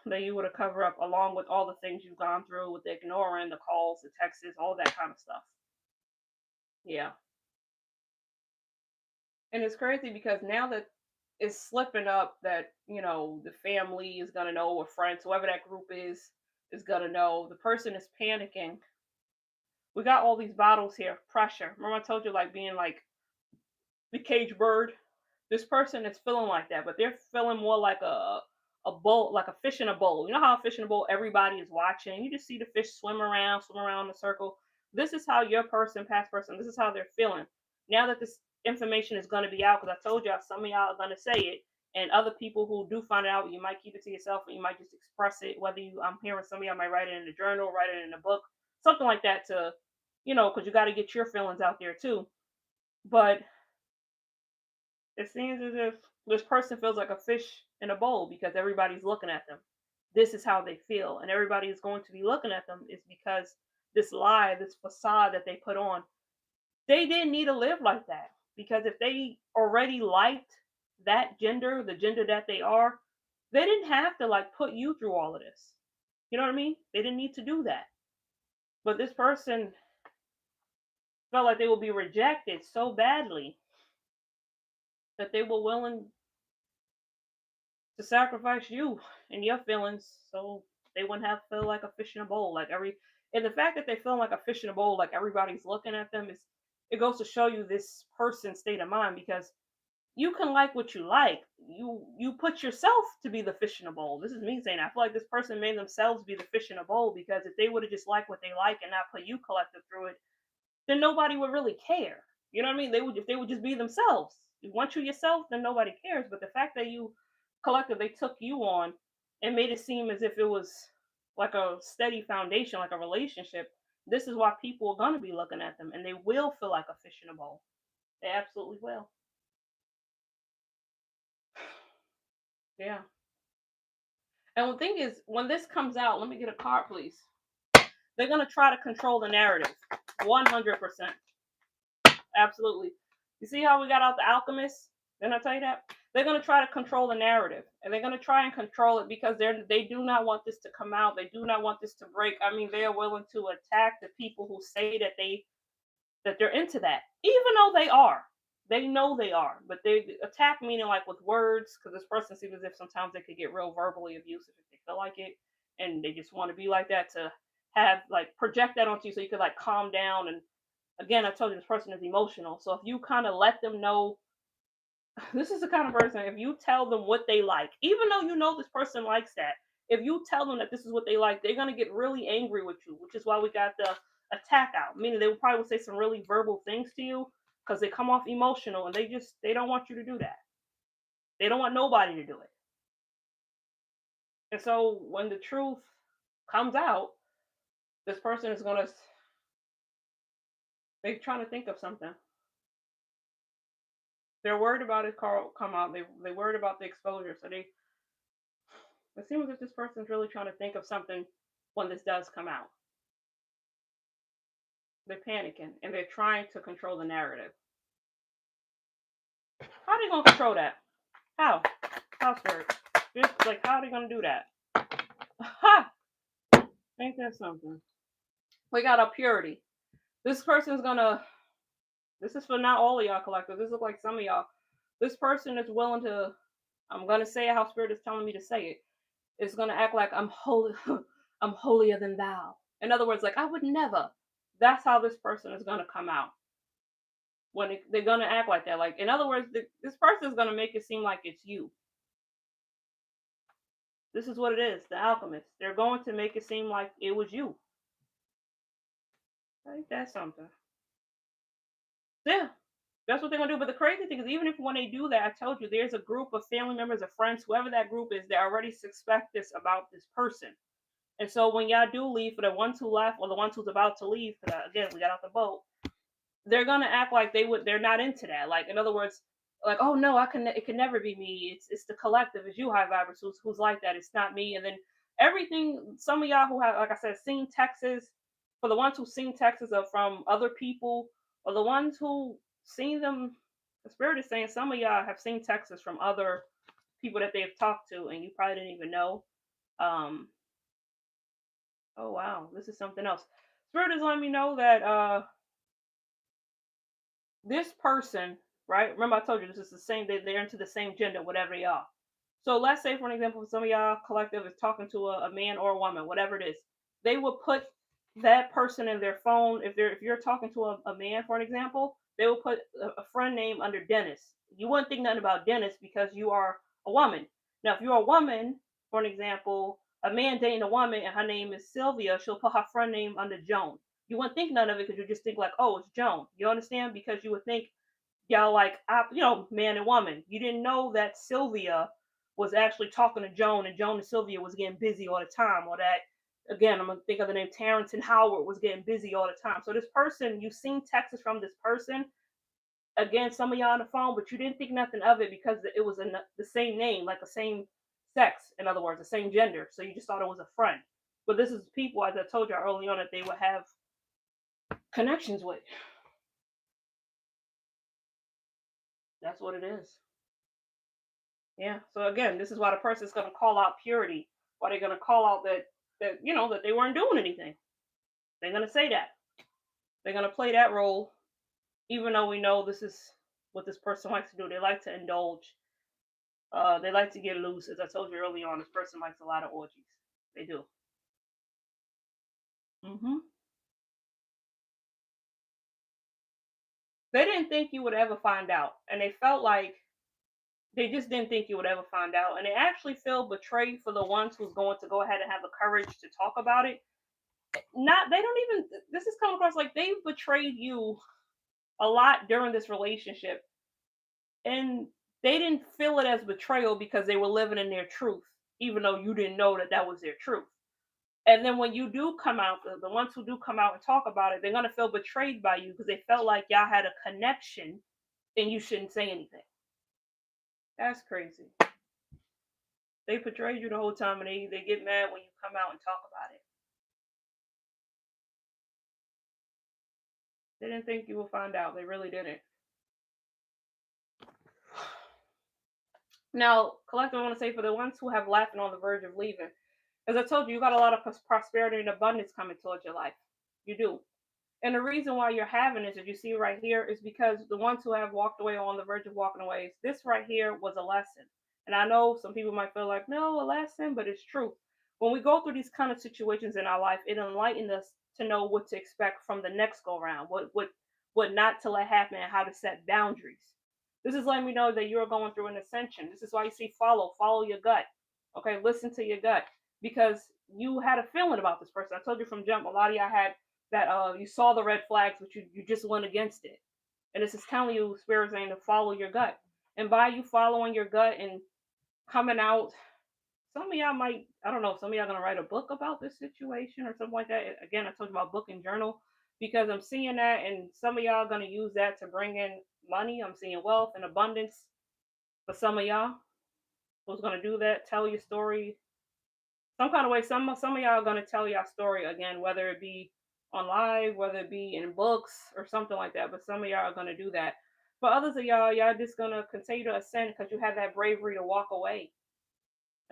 that you would have covered up along with all the things you've gone through with the ignoring, the calls, the texts, all that kind of stuff. Yeah. And it's crazy because now that it's slipping up that, the family is gonna know or friends, whoever that group is gonna know. The person is panicking. We got all these bottles here, pressure. Remember I told you like being like the cage bird? This person is feeling like that, but they're feeling more like a bowl, like a fish in a bowl. You know how a fish in a bowl, everybody is watching. You just see the fish swim around in a circle. This is how your person, past person, this is how they're feeling. Now that this information is going to be out, because I told y'all some of y'all are going to say it, and other people who do find out, you might keep it to yourself, and you might just express it. Whether I'm hearing some of y'all might write it in a journal, write it in a book, something like that to, because you got to get your feelings out there too. But it seems as if this person feels like a fish in a bowl because everybody's looking at them. This is how they feel, and everybody is going to be looking at them is because this lie, this facade that they put on, they didn't need to live like that. Because if they already liked that gender, the gender that they are, they didn't have to like put you through all of this. You know what I mean? They didn't need to do that. But this person felt like they would be rejected so badly that they were willing to sacrifice you and your feelings so they wouldn't have to feel like a fish in a bowl. And the fact that they feel like a fish in a bowl, like everybody's looking at them, is it goes to show you this person's state of mind because you can like what you like. You put yourself to be the fish in a bowl. This is me saying I feel like this person made themselves be the fish in a bowl because if they would have just liked what they like and not put you collective through it, then nobody would really care. You know what I mean? If they would just be themselves. Once you yourself, then nobody cares. But the fact that you collective they took you on and made it seem as if it was like a steady foundation, like a relationship. This is why people are gonna be looking at them and they will feel like a fish in a bowl. They absolutely will. Yeah. And the thing is, when this comes out, let me get a card, please. They're gonna try to control the narrative. 100%. Absolutely. You see how we got out the alchemist? Didn't I tell you that? They're going to try to control the narrative, and they're going to try and control it because they do not want this to come out. They do not want this to break. I mean, they are willing to attack the people who say that they're into that, even though they are. They know they are, but they attack meaning like with words because this person seems as if sometimes they could get real verbally abusive if they feel like it, and they just want to be like that to have like project that onto you so you could like calm down. And again, I told you this person is emotional. So if you kind of let them know, this is the kind of person, if you tell them what they like, even though you know this person likes that, if you tell them that this is what they like, they're going to get really angry with you, which is why we got the attack out. Meaning they will probably say some really verbal things to you because they come off emotional and they don't want you to do that. They don't want nobody to do it. And so when the truth comes out, this person is going to, they're trying to think of something. They're worried about it come out. They worried about the exposure. So it seems as if this person's really trying to think of something when this does come out. They're panicking and they're trying to control the narrative. How are they gonna control that? How? How, spirit? Just like how are they gonna do that? Ha! Ain't that something? We got a purity. This person's gonna. This is for not all of y'all collective. This is like some of y'all. This person is willing to. I'm gonna say how spirit is telling me to say it. It's gonna act like I'm holy. I'm holier than thou. In other words, like I would never. That's how this person is gonna come out. When they're gonna act like that. Like in other words, this person is gonna make it seem like it's you. This is what it is. The alchemist. They're going to make it seem like it was you. Ain't that something? Yeah. That's what they're gonna do. But the crazy thing is, even if when they do that, I told you there's a group of family members or friends, whoever that group is, they already suspect this about this person. And so when y'all do leave, for the ones who left or the ones who's about to leave, because again we got off the boat, they're gonna act like they're not into that. Like in other words, like, oh no, it can never be me. It's the collective, it's you high vibers who's like that. It's not me. And then everything, some of y'all who have, like I said, seen texts, for the ones who seen texts are from other people, or the ones who seen them, the spirit is saying some of y'all have seen texts from other people that they've talked to and you probably didn't even know. Um oh wow, this is something else. Spirit is letting me know that this person, right? Remember, I told you this is the same. They're into the same gender, whatever they are. So let's say, for an example, some of y'all collective is talking to a man or a woman, whatever it is. They will put that person in their phone. If you're talking to a man, for an example, they will put a friend name under Dennis. You wouldn't think nothing about Dennis because you are a woman. Now, if you're a woman, for an example, a man dating a woman and her name is Sylvia, she'll put her friend name under Joan. You wouldn't think none of it because you just think like, oh, it's Joan. You understand? Because you would think y'all like, man and woman. You didn't know that Sylvia was actually talking to Joan, and Joan and Sylvia was getting busy all the time, or that again, I'm gonna think of the name Terrence and Howard was getting busy all the time. So this person, you've seen texts from this person. Again, some of y'all on the phone, but you didn't think nothing of it because it was the same name, like the same sex, in other words, the same gender. So you just thought it was a friend. But this is people, as I told you early on, that they would have connections with. That's what it is. Yeah. So again, this is why the person is going to call out purity. Why they're going to call out that they weren't doing anything. They're going to say that. They're going to play that role, even though we know this is what this person likes to do. They like to indulge. They like to get loose. As I told you earlier on, this person likes a lot of orgies. They do. Hmm. They didn't think you would ever find out, and they felt like they just didn't think you would ever find out, and they actually feel betrayed for the ones who's going to go ahead and have the courage to talk about it. Not they don't even, this is coming across like they've betrayed you a lot during this relationship, and they didn't feel it as betrayal because they were living in their truth, even though you didn't know that was their truth. And then when you do come out, the ones who do come out and talk about it, they're going to feel betrayed by you because they felt like y'all had a connection and you shouldn't say anything. That's crazy. They betrayed you the whole time, and they get mad when you come out and talk about it. They didn't think you would find out. They really didn't. Now, collective, I want to say for the ones who have left and on the verge of leaving, as I told you, you got a lot of prosperity and abundance coming towards your life. You do. And the reason why you're having this, as you see right here, is because the ones who have walked away or on the verge of walking away, this right here was a lesson. And I know some people might feel like, no, a lesson, but it's true. When we go through these kind of situations in our life, it enlightens us to know what to expect from the next go round, what not to let happen, and how to set boundaries. This is letting me know that you're going through an ascension. This is why you see follow your gut. Okay, listen to your gut because you had a feeling about this person. I told you from jump, a lot of y'all had that you saw the red flags, but you just went against it. And this is telling you, spirit saying to follow your gut. And by you following your gut and coming out, some of y'all might, I don't know, some of y'all gonna write a book about this situation or something like that. Again, I told you about book and journal because I'm seeing that, and some of y'all gonna use that to bring in money. I'm seeing wealth and abundance for some of y'all who's gonna do that. Tell your story some kind of way. Some of y'all are gonna tell your story again, whether it be on live, whether it be in books or something like that. But some of y'all are gonna do that. For others of y'all just gonna continue to ascend because you have that bravery to walk away.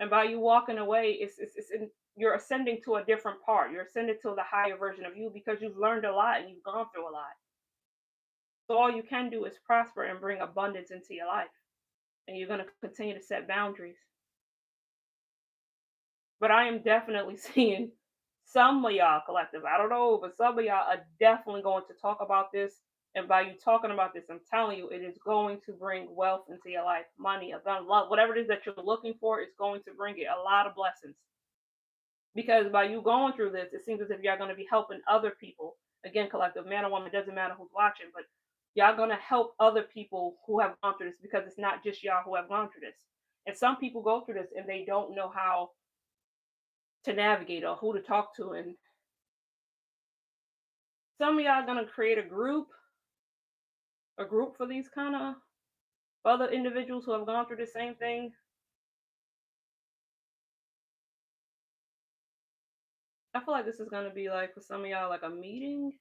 And by you walking away, you're ascending to a different part. You're ascending to the higher version of you because you've learned a lot and you've gone through a lot. So all you can do is prosper and bring abundance into your life. And you're gonna continue to set boundaries. But I am definitely seeing some of y'all collective. I don't know, but some of y'all are definitely going to talk about this. And by you talking about this, I'm telling you, it is going to bring wealth into your life, money, abundance, love, whatever it is that you're looking for, it's going to bring it a lot of blessings. Because by you going through this, it seems as if you're going to be helping other people. Again, collective, man or woman, doesn't matter who's watching, but Y'all gonna help other people who have gone through this, because it's not just y'all who have gone through this. And some people go through this and they don't know how to navigate or who to talk to. And some of y'all gonna create a group for these kind of other individuals who have gone through the same thing. I feel like this is gonna be like for some of y'all like a meeting.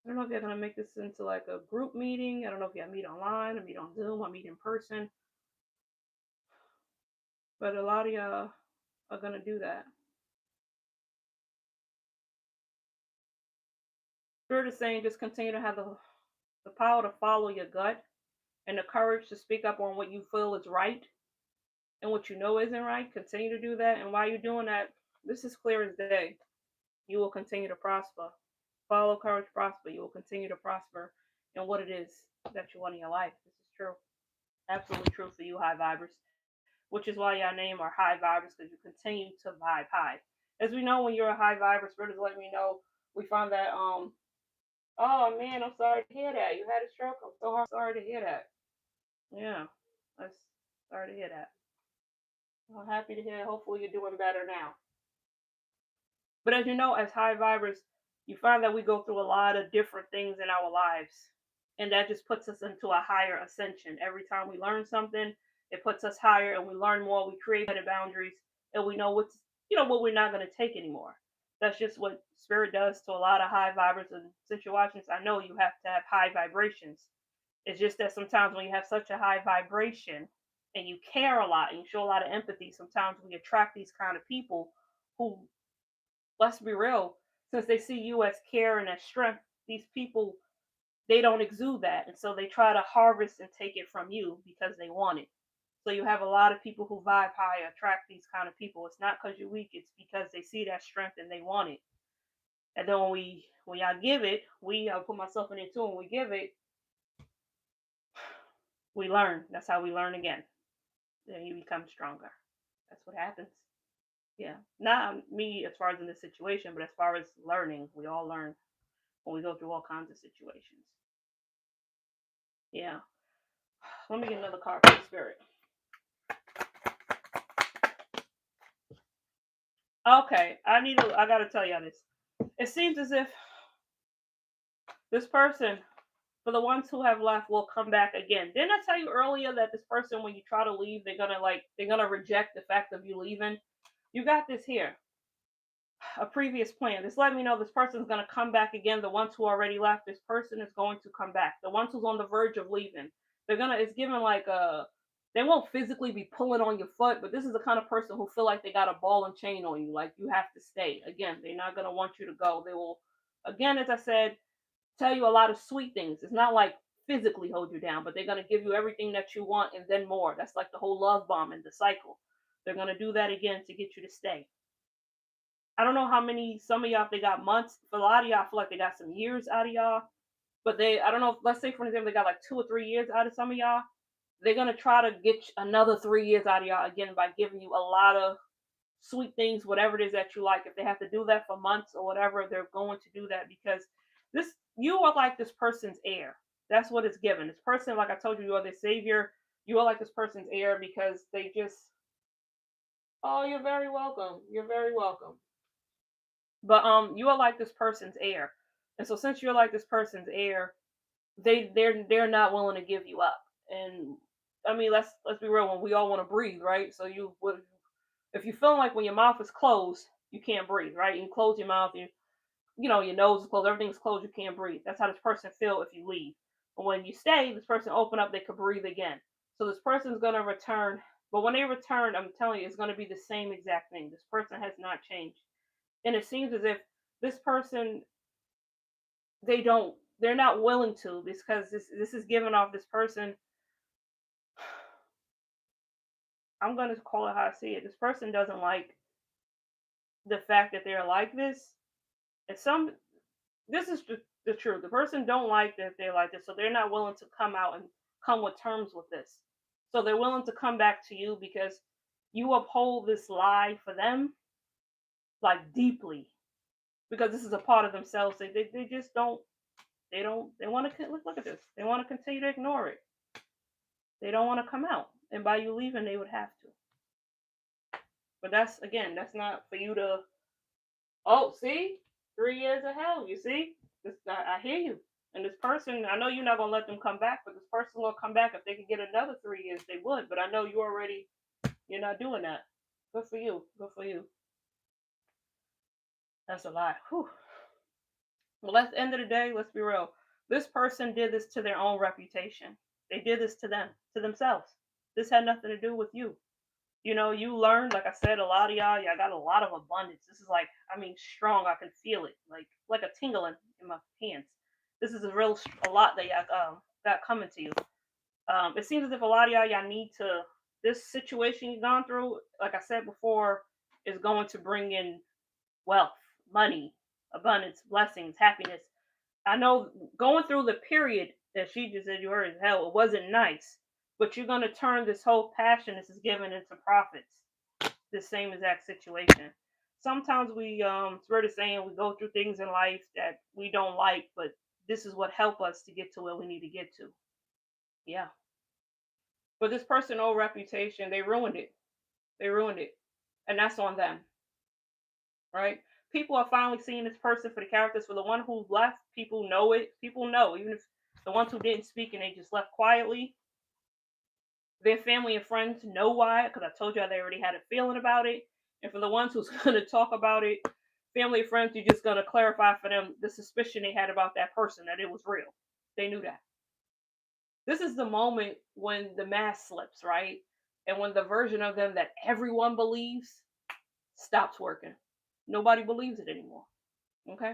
I don't know if you're gonna make this into like a group meeting. I don't know if y'all meet online or meet on Zoom or meet in person. But a lot of y'all are gonna do that. Spirit is saying just continue to have the power to follow your gut and the courage to speak up on what you feel is right and what you know isn't right. Continue to do that. And while you're doing that, this is clear as day. You will continue to prosper. Follow courage, prosper. You will continue to prosper in what it is that you want in your life. This is true. Absolutely true for you, high vibers. Which is why your name are high vibers, because you continue to vibe high. As we know, when you're a high viber, Spirit is letting me know. We found that oh man, I'm sorry to hear that. You had a stroke. I'm so sorry to hear that. Yeah. That's sorry to hear that. I'm happy to hear. Hopefully you're doing better now. But as you know, as high vibers, you find that we go through a lot of different things in our lives. And that just puts us into a higher ascension. Every time we learn something, it puts us higher and we learn more, we create better boundaries, and we know what we're not gonna take anymore. That's just what spirit does to a lot of high vibers and situations. I know you have to have high vibrations. It's just that sometimes when you have such a high vibration and you care a lot and you show a lot of empathy, sometimes we attract these kind of people who, let's be real, since they see you as care and as strength, these people, they don't exude that. And so they try to harvest and take it from you because they want it. So you have a lot of people who vibe high attract these kind of people. It's not because you're weak, it's because they see that strength and they want it. And then when y'all give it, I'll put myself in it too, when we give it, we learn. That's how we learn again. Then you become stronger. That's what happens. Yeah. Not me as far as in this situation, but as far as learning, we all learn when we go through all kinds of situations. Yeah. Let me get another card for the spirit. Okay, I gotta tell y'all this. It seems as if this person, for the ones who have left, will come back again. Didn't I tell you earlier that this person, when you try to leave, they're gonna reject the fact of you leaving? You got this here. A previous plan. This let me know this person's gonna come back again. The ones who already left, this person is going to come back. The ones who's on the verge of leaving, it's given like a, they won't physically be pulling on your foot, but this is the kind of person who feel like they got a ball and chain on you, like you have to stay. Again, they're not gonna want you to go. They will, again, as I said, tell you a lot of sweet things. It's not like physically hold you down, but they're gonna give you everything that you want and then more. That's like the whole love bomb and the cycle. They're gonna do that again to get you to stay. I don't know how many, some of y'all, if they got months. For a lot of y'all, I feel like they got some years out of y'all. But I don't know, if, let's say for example, they got like 2 or 3 years out of some of y'all. They're going to try to get another 3 years out of y'all again by giving you a lot of sweet things, whatever it is that you like. If they have to do that for months or whatever, they're going to do that because you are like this person's heir. That's what it's given. This person, like I told you, you are their savior. You are like this person's heir because they just, oh, you're very welcome. You're very welcome. But you are like this person's heir. And so since you're like this person's heir, they're not willing to give you up. And I mean, let's be real, when we all want to breathe, right? So you would, if you feel like when your mouth is closed, you can't breathe, right? You close your mouth, your nose is closed, everything's closed, you can't breathe. That's how this person feel if you leave. But when you stay, this person open up, they could breathe again. So this person's gonna return. But when they return, I'm telling you, it's gonna be the same exact thing. This person has not changed. And it seems as if this person, they're not willing to, because this is giving off this person, I'm going to call it how I see it. This person doesn't like the fact that they're like this. This is the truth. The person don't like that they're like this, so they're not willing to come out and come with terms with this. So they're willing to come back to you because you uphold this lie for them like deeply, because this is a part of themselves. They just don't, They want to look at this. They want to continue to ignore it. They don't want to come out. And by you leaving, they would have to. But that's again, that's not for you to. Oh, see, 3 years of hell. You see, I hear you. And this person, I know you're not gonna let them come back, but this person will come back if they could get another 3 years. They would. But I know you already. You're not doing that. Good for you. Good for you. That's a lot. Whew. Well, at the end of the day, let's be real. This person did this to their own reputation. They did this to them, to themselves. This had nothing to do with you. You know, you learned, like I said, a lot of y'all got a lot of abundance. This is like, I mean, strong. I can feel it, like a tingling in my hands. This is a lot that y'all got coming to you. It seems as if a lot of y'all need to. This situation you've gone through, like I said before, is going to bring in wealth, money, abundance, blessings, happiness. I know going through the period that she just said you were in hell, it wasn't nice, but you're going to turn this whole passion this is given into profits. The same exact situation. Sometimes Spirit is saying we go through things in life that we don't like, but this is what helped us to get to where we need to get to. Yeah. But this person, old reputation, they ruined it. They ruined it. And that's on them. Right? People are finally seeing this person for the characters. For the one who left, people know it. People know, even if the ones who didn't speak and they just left quietly, their family and friends know why, because I told you they already had a feeling about it. And for the ones who's going to talk about it, family and friends, you're just going to clarify for them the suspicion they had about that person, that it was real. They knew that. This is the moment when the mask slips, right? And when the version of them that everyone believes stops working. Nobody believes it anymore. Okay?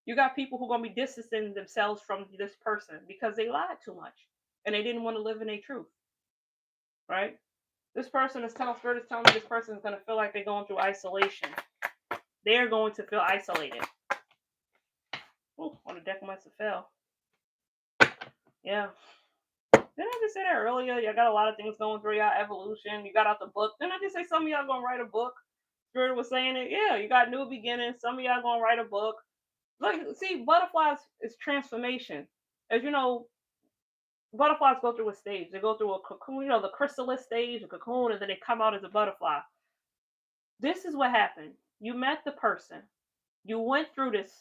You got people who are going to be distancing themselves from this person because they lied too much and they didn't want to live in their truth. Right? This person is Spirit is telling me this person is going to feel like they're going through isolation. They're going to feel isolated. Oh, on the deck must have fell. Yeah. Didn't I just say that earlier? Y'all got a lot of things going through y'all evolution. You got out the book. Didn't I just say some of y'all going to write a book? Spirit was saying it. Yeah, you got new beginnings. Some of y'all going to write a book. Look, see, butterflies is transformation. As you know, butterflies go through a stage. They go through a cocoon, you know, the chrysalis stage, a cocoon, and then they come out as a butterfly. This is what happened. You met the person. You went through this.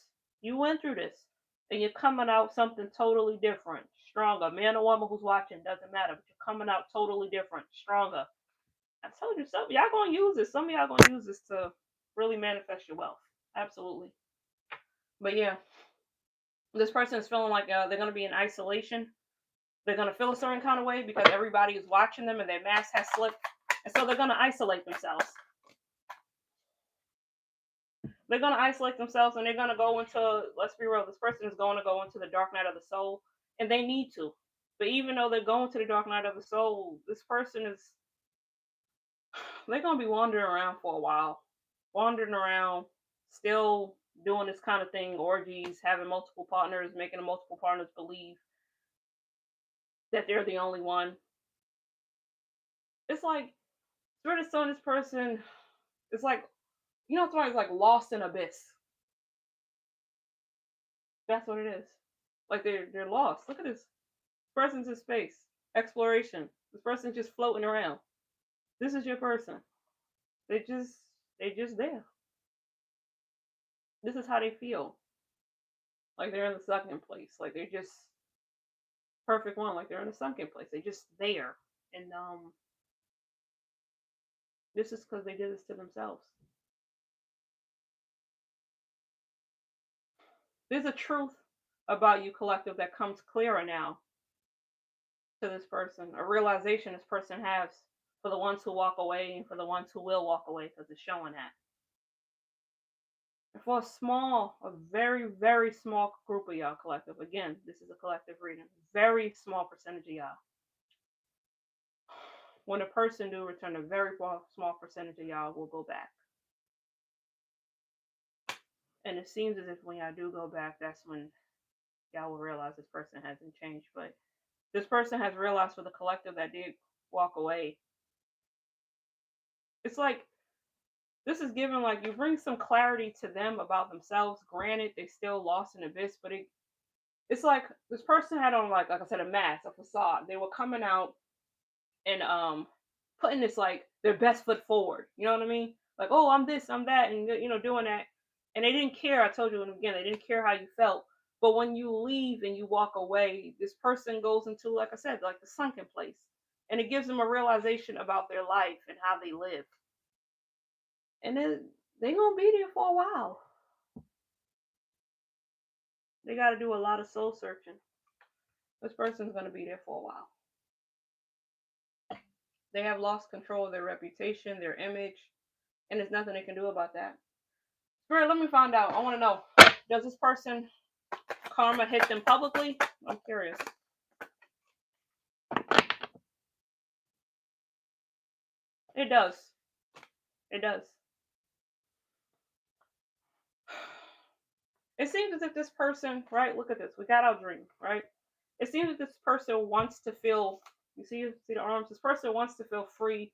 And you're coming out something totally different, stronger. Man or woman who's watching, doesn't matter. But you're coming out totally different, stronger. I told you, some y'all gonna use this. Some of y'all gonna use this to really manifest your wealth. Absolutely. But yeah, this person is feeling like they're gonna be in isolation. They're gonna feel a certain kind of way because everybody is watching them and their mask has slipped, and so they're gonna isolate themselves. They're going to isolate themselves and they're going to go into, let's be real, this person is going to go into the dark night of the soul, and they need to. But even though they're going to the dark night of the soul, this person is, they're going to be wandering around for a while. Wandering around, still doing this kind of thing, orgies, having multiple partners, making the multiple partners believe that they're the only one. It's like, Spirit is telling this person, it's like, you know, somebody's like lost in abyss. That's what it is. Like they're lost. Look at this. Person's in space. Exploration. This person's just floating around. This is your person. They just there. This is how they feel. Like they're in the sunken place. Like they're just perfect one. Like they're in a sunken place. They're just there. And this is because they did this to themselves. There's a truth about you, collective, that comes clearer now to this person. A realization this person has for the ones who walk away and for the ones who will walk away, because it's showing that. And for a very, very small group of y'all, collective, again, this is a collective reading, very small percentage of y'all. When a person do return, a very small percentage of y'all will go back. And it seems as if when y'all do go back, that's when y'all will realize this person hasn't changed. But this person has realized for the collective that did walk away. It's like, this is given like you bring some clarity to them about themselves. Granted, they still lost in abyss, but It's like this person had on like I said, a mask, a facade. They were coming out and putting this like their best foot forward. You know what I mean? Like, oh, I'm this, I'm that, and doing that. And they didn't care. I told you in the beginning, they didn't care how you felt. But when you leave and you walk away, this person goes into, like I said, like the sunken place. And it gives them a realization about their life and how they live. And then they're gonna be there for a while. They gotta do a lot of soul searching. This person's gonna be there for a while. They have lost control of their reputation, their image, and there's nothing they can do about that. Spirit, let me find out. I want to know, does this person karma hit them publicly? I'm curious. It does. It does. It seems as if this person, right? Look at this. We got our dream, right? It seems that this person wants to feel. You see the arms. This person wants to feel free,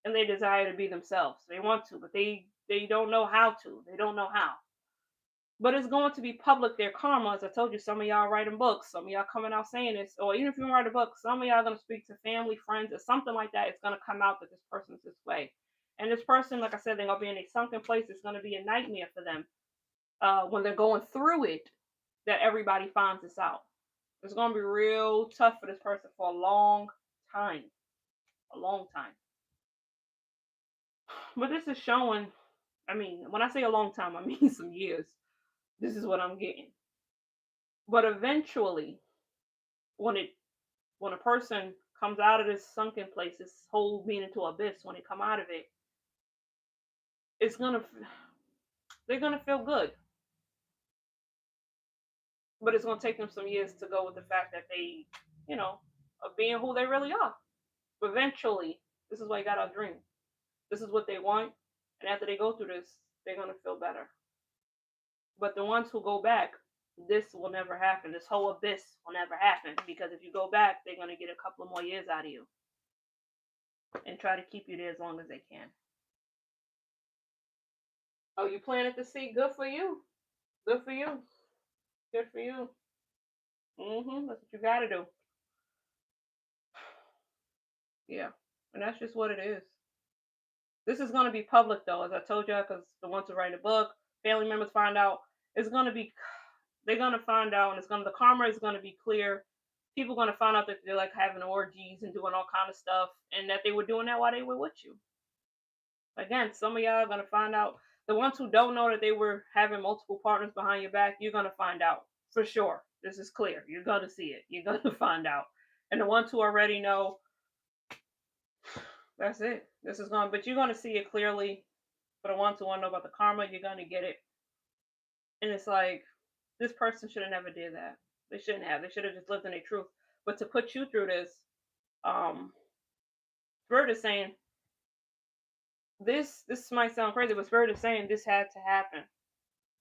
and they desire to be themselves. They want to, but they don't know how to. They don't know how. But it's going to be public, their karma. As I told you, some of y'all writing books, some of y'all coming out saying this, or even if you don't write a book, some of y'all going to speak to family, friends, or something like that. It's going to come out that this person's this way. And this person, like I said, they're going to be in a sunken place. It's going to be a nightmare for them when they're going through it, that everybody finds this out. It's going to be real tough for this person for a long time. A long time. But this is showing, I mean, when I say a long time, I mean some years. This is what I'm getting. But eventually, when a person comes out of this sunken place, this whole being into abyss, when they come out of it, they're gonna feel good. But it's gonna take them some years to go with the fact that they, are being who they really are. But eventually, this is why you got our dream. This is what they want, and after they go through this, they're gonna feel better. But the ones who go back, this will never happen. This whole abyss will never happen, because if you go back, they're gonna get a couple of more years out of you and try to keep you there as long as they can. Oh, you planted the seed? Good for you. Good for you. Good for you. That's what you gotta do. Yeah, and that's just what it is. This is gonna be public though, as I told you, because the ones who write a book, family members find out. It's gonna be. They're gonna find out, and the karma is gonna be clear. People are gonna find out that they're like having orgies and doing all kind of stuff, and that they were doing that while they were with you. Again, some of y'all are gonna find out. The ones who don't know that they were having multiple partners behind your back, you're gonna find out for sure. This is clear. You're gonna see it. You're gonna find out. And the ones who already know, that's it. This is going, but you're gonna see it clearly. For the ones who want to know about the karma, you're gonna get it. And it's like, this person should have never did that. They shouldn't have. They should have just lived in their truth. But to put you through this, Spirit is saying this might sound crazy, but Spirit is saying this had to happen.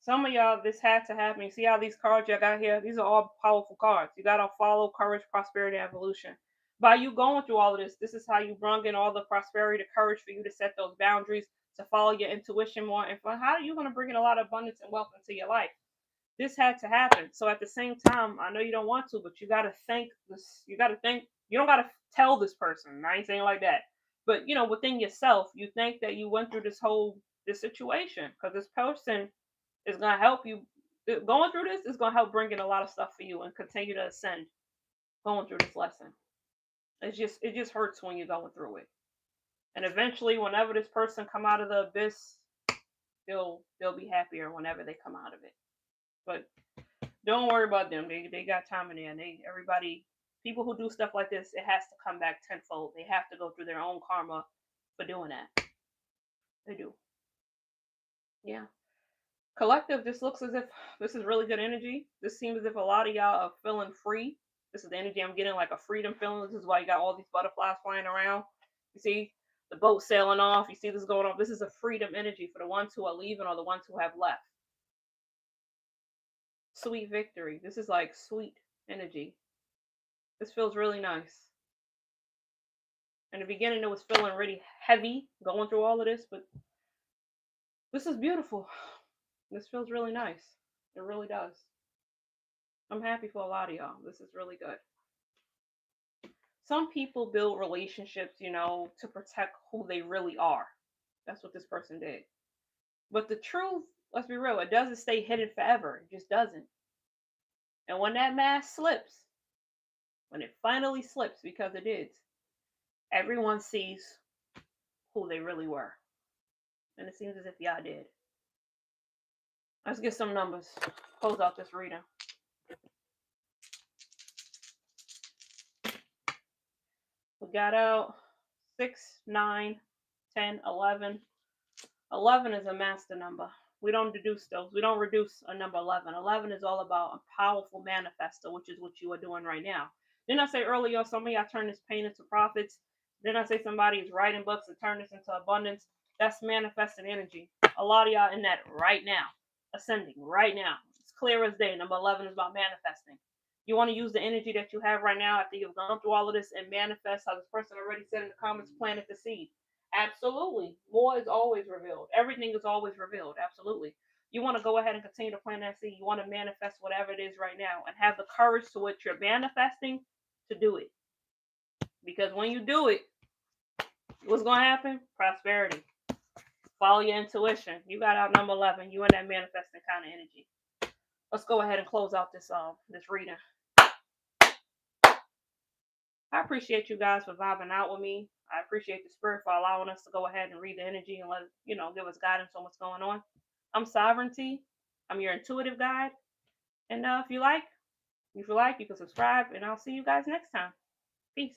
Some of y'all, this had to happen. You see how these cards y'all got here? These are all powerful cards. You got to follow courage, prosperity, evolution. By you going through all of this, this is how you bring in all the prosperity, the courage for you to set those boundaries, to follow your intuition more. And for how are you going to bring in a lot of abundance and wealth into your life? This had to happen. So at the same time, I know you don't want to, but you got to think this. You got to think. You don't got to tell this person. I ain't saying like that. But within yourself, you think that you went through this situation, because this person is going to help you. Going through this is going to help bring in a lot of stuff for you and continue to ascend. Going through this lesson, it just hurts when you're going through it. And eventually, whenever this person come out of the abyss, they'll be happier whenever they come out of it. But don't worry about them. They got time in there. And people who do stuff like this, it has to come back tenfold. They have to go through their own karma for doing that. They do. Yeah. Collective, this looks as if this is really good energy. This seems as if a lot of y'all are feeling free. This is the energy I'm getting, like a freedom feeling. This is why you got all these butterflies flying around. You see the boat sailing off. You see this going on. This is a freedom energy for the ones who are leaving or the ones who have left. Sweet victory. This is like sweet energy. This feels really nice. In the beginning, it was feeling really heavy going through all of this, but this is beautiful. This feels really nice. It really does. I'm happy for a lot of y'all. This is really good. Some people build relationships, to protect who they really are. That's what this person did. But the truth, let's be real, it doesn't stay hidden forever. It just doesn't. And when that mask slips, when it finally slips, because it did, everyone sees who they really were. And it seems as if y'all did. Let's get some numbers. Close out this reading. We got out 6, 9, 10, 11. 11 is a master number. We don't deduce those. We don't reduce a number 11. 11 is all about a powerful manifester, which is what you are doing right now. Didn't I say earlier, some of y'all turn this pain into profits? Didn't I say somebody is writing books and turn this into abundance? That's manifesting energy. A lot of y'all in that right now. Ascending right now. It's clear as day. Number 11 is about manifesting. You want to use the energy that you have right now after you've gone through all of this and manifest how this person already said in the comments, planted the seed. Absolutely. More is always revealed. Everything is always revealed. Absolutely. You want to go ahead and continue to plant that seed. You want to manifest whatever it is right now and have the courage to what you're manifesting to do it. Because when you do it, what's going to happen? Prosperity. Follow your intuition. You got out number 11. You in that manifesting kind of energy. Let's go ahead and close out this reading. I appreciate you guys for vibing out with me. I appreciate the spirit for allowing us to go ahead and read the energy and let give us guidance on what's going on. I'm Sovereignty. I'm your intuitive guide. And if you like, you can subscribe, and I'll see you guys next time. Peace.